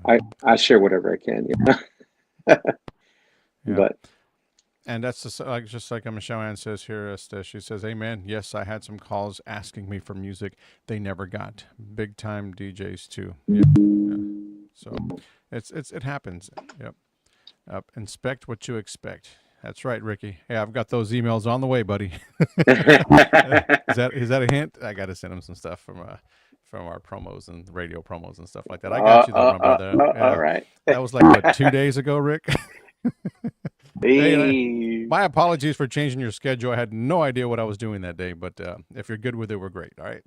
I share whatever I can, Yeah. but And that's just like Michelle Ann says here. She says, "Amen. Yes, I had some calls asking me for music they never got. Big time DJs too. Yeah, yeah. So it happens. Yep. Inspect what you expect. That's right, Ricky. Hey, I've got those emails on the way, buddy. Is that a hint? I got to send him some stuff from our promos and radio promos and stuff like that. I got you though, my brother. Yeah. all right. That was like what, 2 days ago, Rick. Hey, Hey. my apologies for changing your schedule. I had no idea what I was doing that day, but if you're good with it, we're great. All right.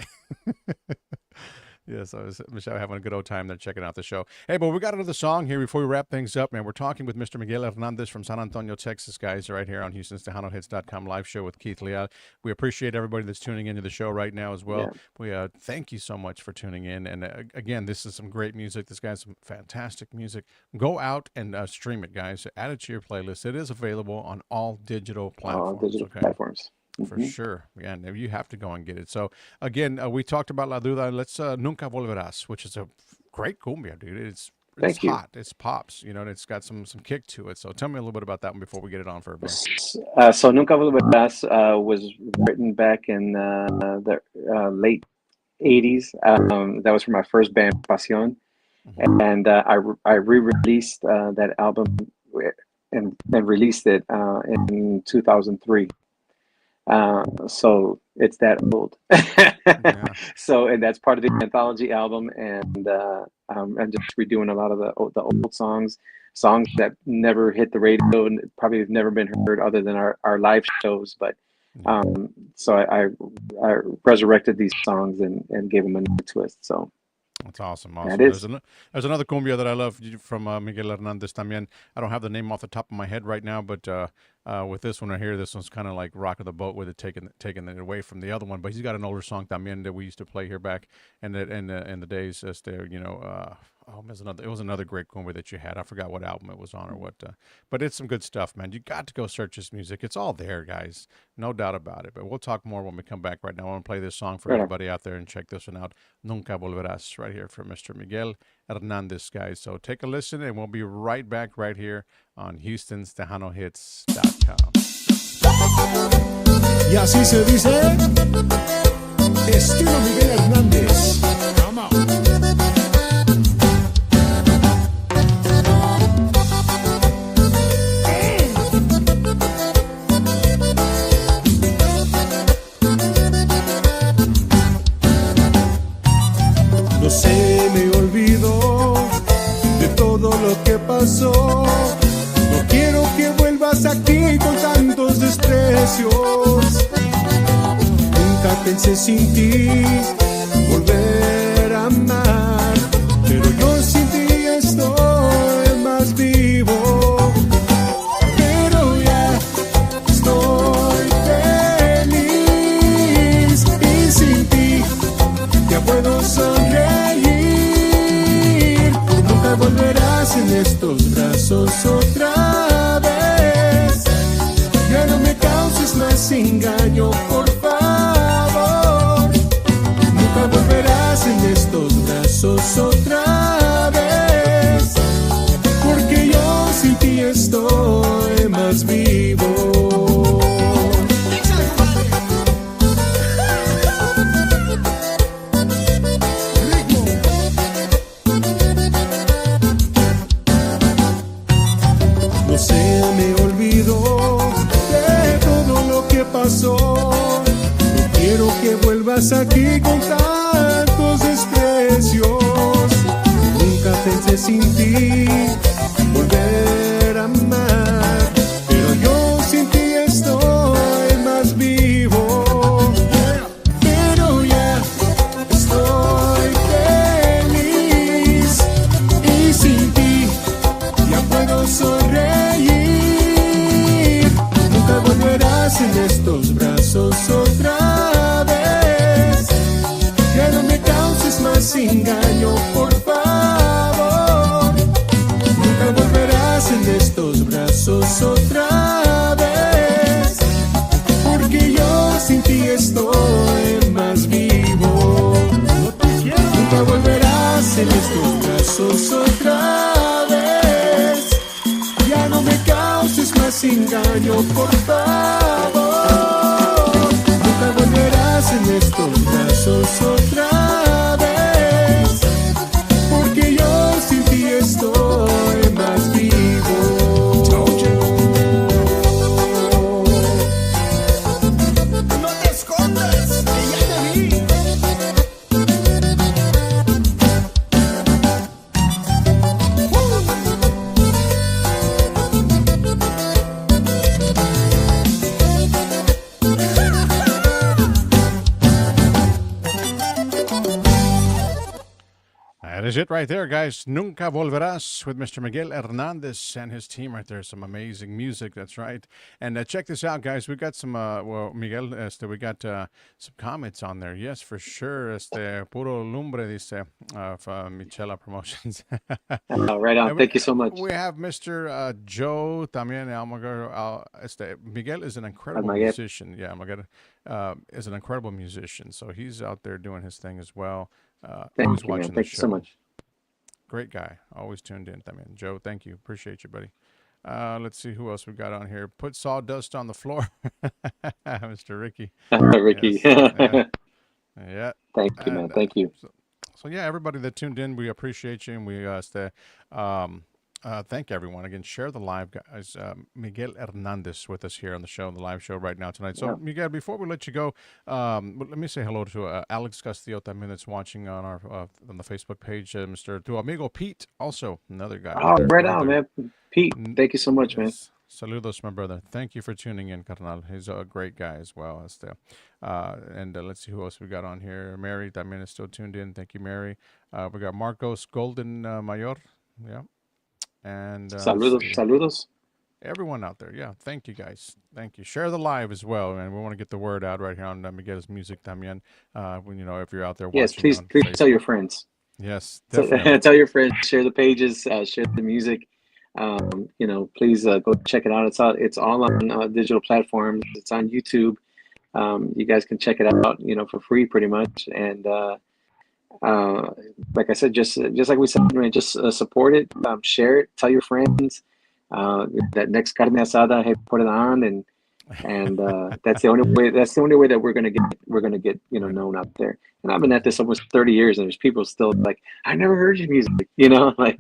Yes, I was Michelle having a good old time there checking out the show. Hey, but we got another song here before we wrap things up, man. We're talking with Mr. Miguel Hernandez from San Antonio, Texas, guys, right here on Houston's TejanoHits.com live show with Keith Leal. We appreciate everybody that's tuning into the show right now as well. Yeah. We thank you so much for tuning in. And again, this is some great music. This guy's some fantastic music. Go out and stream it, guys. Add it to your playlist. It is available on all digital platforms. Platforms. For sure. Yeah, and you have to go and get it. So, again, we talked about La Duda. Let's Nunca Volverás, which is a great cumbia, dude. It's Thank you. hot. It's pops, and it's got some kick to it. So tell me a little bit about that one before we get it on for everybody. So Nunca Volverás was written back in the late 80s. That was for my first band, Pasión. Mhm. And I re-released that album and released it in 2003. So it's that old. Yeah. So, and that's part of the anthology album, and I'm just redoing a lot of the old songs that never hit the radio and probably have never been heard other than our live shows. But so I resurrected these songs and gave them a new twist. So That's awesome. that is. There's another cumbia that I love from Miguel Hernandez también. I don't have the name off the top of my head right now, but with this one right here, this one's kind of like Rock of the Boat with it taking it away from the other one. But he's got an older song también that we used to play here back in the days. It was another great cumbia that you had. I forgot what album it was on or what. But it's some good stuff, man. You got to go search his music. It's all there, guys. No doubt about it. But we'll talk more when we come back. Right now, I want to play this song for everybody out there and check this one out. Nunca Volverás, right here from Mr. Miguel Hernandez, guys. So take a listen, and we'll be right back right here on Houston's TejanoHits.com. Y así se dice, estilo Miguel Hernández. Come on. No se me olvidó de todo lo que pasó. No quiero que vuelvas aquí con tantos desprecios. Nunca pensé sin ti volver a amar, pero yo sin ti estoy más vivo. Pero ya estoy feliz y sin ti ya puedo sonreír. Nunca estos brazos otra vez. Ya no me causes más engaño, por favor. Nunca volverás en estos brazos otra vez, porque yo sin ti estoy más vivo. No se me olvidó de todo lo que pasó. No quiero que vuelvas aquí con tantos desprecios. Nunca pensé sin ti volver a amar, pero yo sin ti estoy más vivo. Pero ya estoy feliz y sin ti ya puedo sonreír. Nunca volverás en estos brazos otra vez. Ya no me causes más engaño, por favor. Nunca volverás en estos brazos otra vez, porque yo sin ti estoy más vivo. Nunca volverás en estos brazos otra vez. Ya no me causes más engaño, por favor. Nunca volverás en estos brazos otra vez, porque yo sin ti estoy más vivo. No te escondas, que ya te vi. That is it right there, guys. Nunca Volverás with Mr. Miguel Hernandez and his team right there. Some amazing music, that's right. And check this out, guys. We got some, well, Miguel, we got some comments on there. Yes, for sure. Puro lumbre, dice, from Michela Promotions. Right on. Thank you so much. We have Mr. Joe también. Miguel is an incredible Miguel. musician. Yeah, Miguel is an incredible musician. So he's out there doing his thing as well. Thank you, man. Thank you so much. Great guy. Always tuned in. I mean, Joe, thank you. Appreciate you, buddy. Let's see who else we got on here. Put sawdust on the floor. Mr. Ricky. Ricky. Yes. Yeah. Thank you, man. Thank you. So yeah, everybody that tuned in, we appreciate you, and we thank everyone again. Share the live, guys. Miguel Hernandez with us here on the show, the live show right now tonight. So, Miguel, before we let you go, let me say hello to Alex Castillo también that's watching on our on the Facebook page. Mr. Tu amigo Pete, also another guy. Oh, right on, man. Pete, thank you so much, man. Saludos, my brother. Thank you for tuning in, carnal. He's a great guy as well. And let's see who else we got on here. Mary también is still tuned in. Thank you, Mary. We got Marcos Golden Mayor. Yeah. And saludos. Everyone out there. Yeah. Thank you, guys. Thank you. Share the live as well. And we want to get the word out right here on Miguel's Music también. When, you know, if you're out there watching. Yes, please tell your friends. Yes, definitely. Tell your friends, share the pages, share the music. You know, please go check it out. It's all on digital platforms. It's on YouTube. You guys can check it out, you know, for free pretty much. And like I said, just like we said, right, just support it, share it, tell your friends. That next carne asada, hey, put it on, and that's the only way. That's the only way that we're gonna get you know, known out there. And I've been at this almost 30 years, and there's people still like, I never heard your music, you know, like.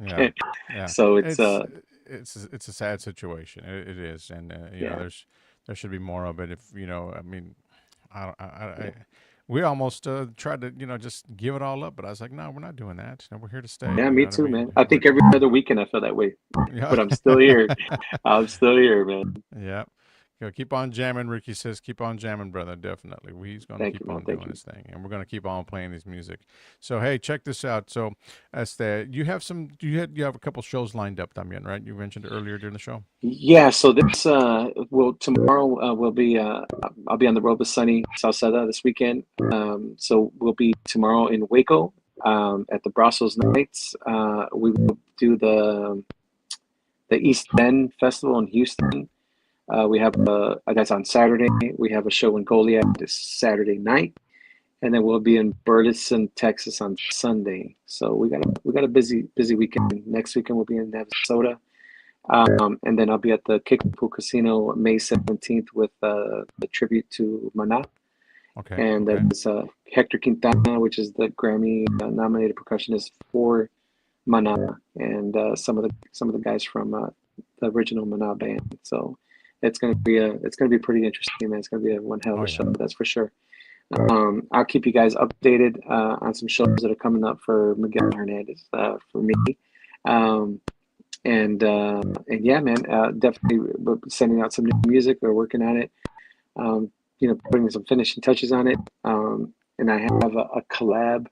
Yeah. So it's a sad situation. It is, and you know, there should be more of it. If you know, I mean, we almost tried to, you know, just give it all up, but I was like, no, we're not doing that. No, we're here to stay. Yeah, me too, man. I think every other weekend I feel that way, but I'm still here. I'm still here, man. Yeah. You know, keep on jamming. Ricky says, keep on jamming, brother. Definitely. He's going to keep on doing his thing, and we're going to keep on playing his music. So, hey, check this out. So, you have a couple shows lined up, también, right? You mentioned earlier during the show. Yeah. So this tomorrow we'll be I'll be on the road with Sunny Salceda this weekend. So we'll be tomorrow in Waco at the Brussels Nights. We will do the East End Festival in Houston. We have that's on Saturday. We have a show in Goliad this Saturday night, and then we'll be in Burleson, Texas on Sunday. So we got a busy weekend. Next weekend we'll be in Navasota, and then I'll be at the Kickapoo Casino May 17th with the tribute to Maná. Okay. And okay. that is Hector Quintana, which is the Grammy nominated percussionist for Maná, and some of the guys from the original Maná band. So it's gonna be pretty interesting, man. It's gonna be a one hell of a show, that's for sure. I'll keep you guys updated on some shows that are coming up for Miguel Hernandez, for me. And yeah, man, definitely we're sending out some new music. We're working on it. Putting some finishing touches on it. And I have a collab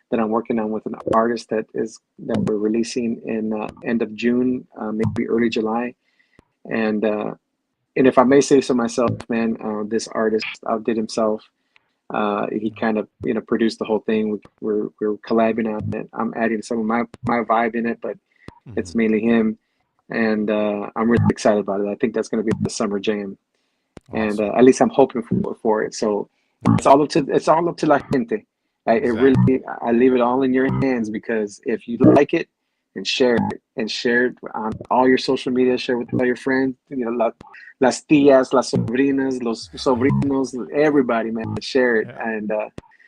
that I'm working on with an artist that we're releasing in end of June, maybe early July. And if I may say so myself, man, this artist outdid himself. He kind of produced the whole thing. We're collabing on it. I'm adding some of my vibe in it, but it's mainly him. And I'm really excited about it. I think that's going to be the summer jam. And at least I'm hoping for it. So it's all up to la gente. I leave it all in your hands, because if you like it, and share it on all your social media, share with all your friends, las tías, las sobrinas, los sobrinos, everybody, man, share it. And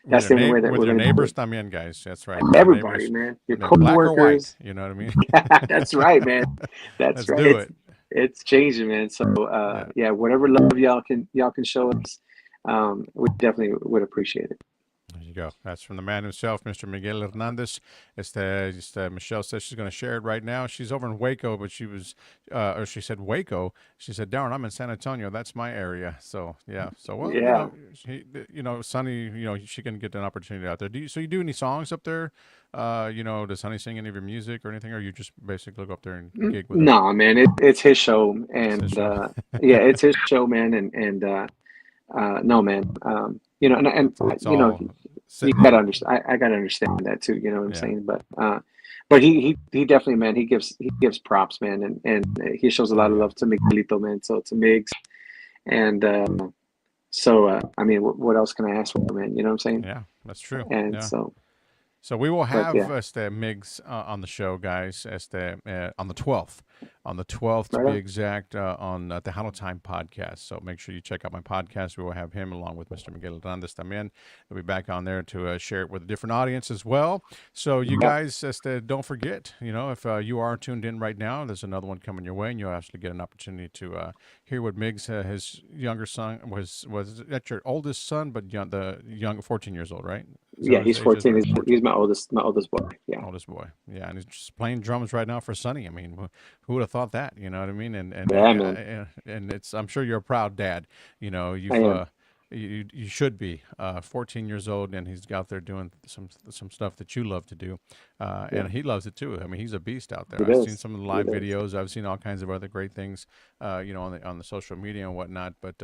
that's the only way that we're your going to neighbors también, guys. That's right. Everybody, man, your black or white, coworkers. you know what I mean? That's right, man. That's Let's right. do it. It's changing, man. So yeah, whatever love y'all can show us, we definitely would appreciate it. There you go. That's from the man himself, Mr. Miguel Hernandez. Michelle says she's going to share it right now. She's over in Waco, but she said Waco. She said, Darren, I'm in San Antonio. That's my area. So yeah. So well, yeah. Sonny, she can get an opportunity out there. Do you do any songs up there? Does Sonny sing any of your music or anything, or you just basically go up there and gig with him? No, man, it's his show, and his show. yeah, it's his show, man, and no, man, you gotta understand. I gotta understand that too. You know what I'm saying? But he definitely, man, he gives props, man, and he shows a lot of love to Miguelito, man. So to Migs, and I mean, what else can I ask for, man? You know what I'm saying? Yeah, that's true. And So we will have Migs on the show, guys, on the 12th. On the 12th, to be exact, on the Tejano Time podcast. So make sure you check out my podcast. We will have him along with Mr. Miguel Hernandez también. He'll be back on there to share it with a different audience as well. So you guys, don't forget, if you are tuned in right now, there's another one coming your way, and you'll actually get an opportunity to hear what Migs, his younger son, was that your oldest son, but the young 14 years old, right? Yeah, he's 14. He's my oldest boy. Yeah. Oldest boy. Yeah, and he's just playing drums right now for Sonny. I mean, who would have thought that? You know what I mean? And it's. I'm sure you're a proud dad. You should be. 14 years old, and he's out there doing some stuff that you love to do, and he loves it too. I mean, he's a beast out there. I've seen some of the live videos. I've seen all kinds of other great things, on the social media and whatnot. But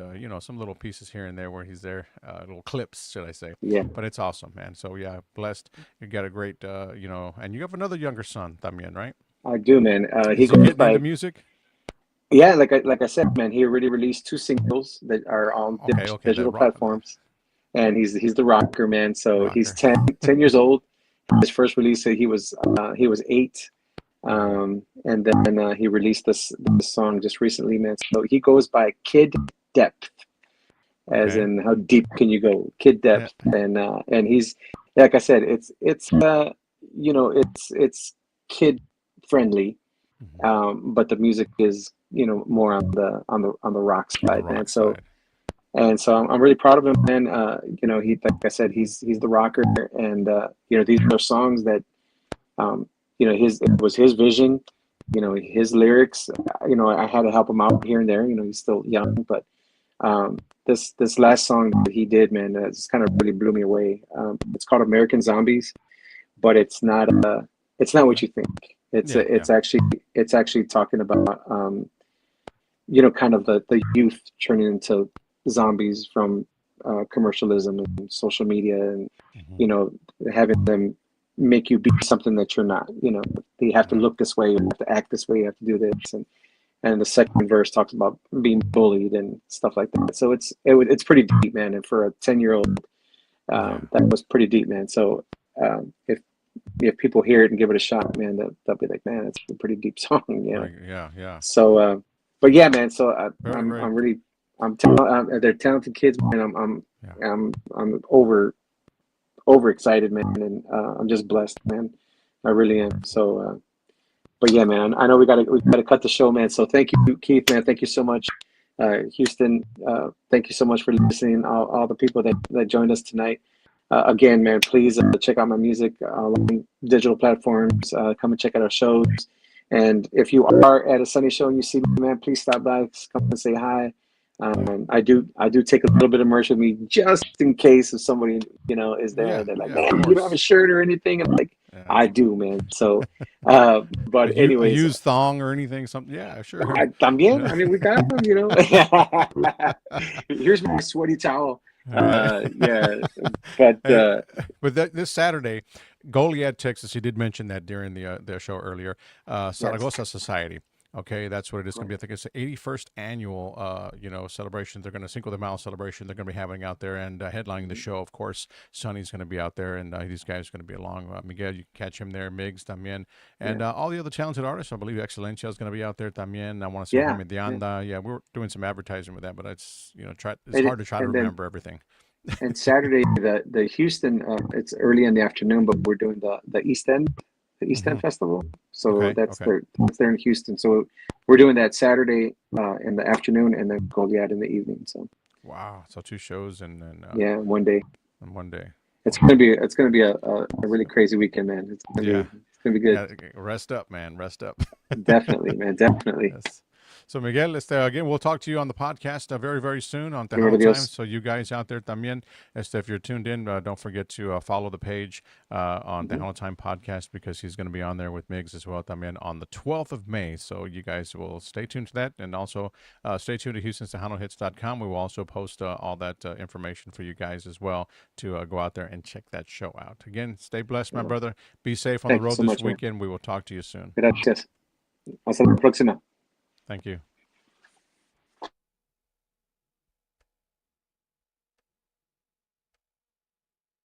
some little pieces here and there where he's there, little clips, should I say? Yeah. But it's awesome, man. So yeah, blessed. You got a great, and you have another younger son también, right? I do, man. He goes into music. Yeah, like I said, man, he already released 2 singles that are on digital platforms, and he's the rocker, man. So he's 10 years old. His first release, he was 8, and then he released this song just recently, man. So he goes by Kid Depth, as in how deep can you go, Kid Depth, and he's, like I said, it's kid friendly, but the music is more on the rock side, man. So I'm really proud of him, man. He, like I said, he's the rocker, and these are songs that it was his vision, his lyrics. I had to help him out here and there. He's still young, but this last song that he did, man, it's kind of really blew me away. It's called American Zombies, but it's not what you think. It's actually talking about kind of the youth turning into zombies from commercialism and social media, and having them make you be something that you're not. You know, you have to look this way, you have to act this way, you have to do this, and the second verse talks about being bullied and stuff like that. So it's pretty deep, man. And for a 10-year-old, that was pretty deep, man. So if people hear it and give it a shot, man, they'll be like, man, it's a pretty deep song, you know. Yeah. So, but yeah, man. So Very they're talented kids, man. I'm over excited, man, and I'm just blessed, man. I really am. So, but yeah, man. I know we gotta cut the show, man. So thank you, Keith, man. Thank you so much, Houston. Thank you so much for listening. All the people that joined us tonight. Again, man, please check out my music on digital platforms. Come and check out our shows. And if you are at a Sunny show and you see me, man, please stop by, come and say hi. I do take a little bit of merch with me just in case if somebody, you know, is there and they're like, man, you don't have a shirt or anything. And I'm like, I do, man. So, but anyways, a used thong or anything, something. Yeah, sure. También. I mean, we got them, you know. Here's my sweaty towel. Yeah, but this Saturday, Goliad, Texas. You did mention that during the show earlier. Zaragoza Society. Okay, that's what it is going to be. I think it's the 81st annual, celebration. They're going to Cinco de Mayo celebration. They're going to be having out there and headlining the show. Of course, Sonny's going to be out there, and these guys are going to be along. Miguel, you can catch him there. Migs también, and all the other talented artists. I believe Excelencia is going to be out there también. I want to say Medianda. Yeah, we're doing some advertising with that, but it's hard to try to remember everything. And Saturday, the Houston, it's early in the afternoon, but we're doing the East End. The East End Festival. So that's there in Houston. So we're doing that Saturday in the afternoon and then Goliad in the evening. So wow. So 2 shows and then one day. And one day. It's gonna be a really crazy weekend, man. It's gonna be good. Rest up, man. Rest up. Definitely, man. Definitely. Yes. So Miguel, again, we'll talk to you on the podcast very, very soon on Tejano Time. So you guys out there también, if you're tuned in, don't forget to follow the page on Tejano Time podcast because he's going to be on there with Migs as well también on the 12th of May. So you guys will stay tuned to that and also stay tuned to HoustonTejanoHits.com. We will also post all that information for you guys as well to go out there and check that show out. Again, stay blessed, my brother. Be safe on the road this weekend. Man. We will talk to you soon. Gracias. Hasta la próxima. Thank you.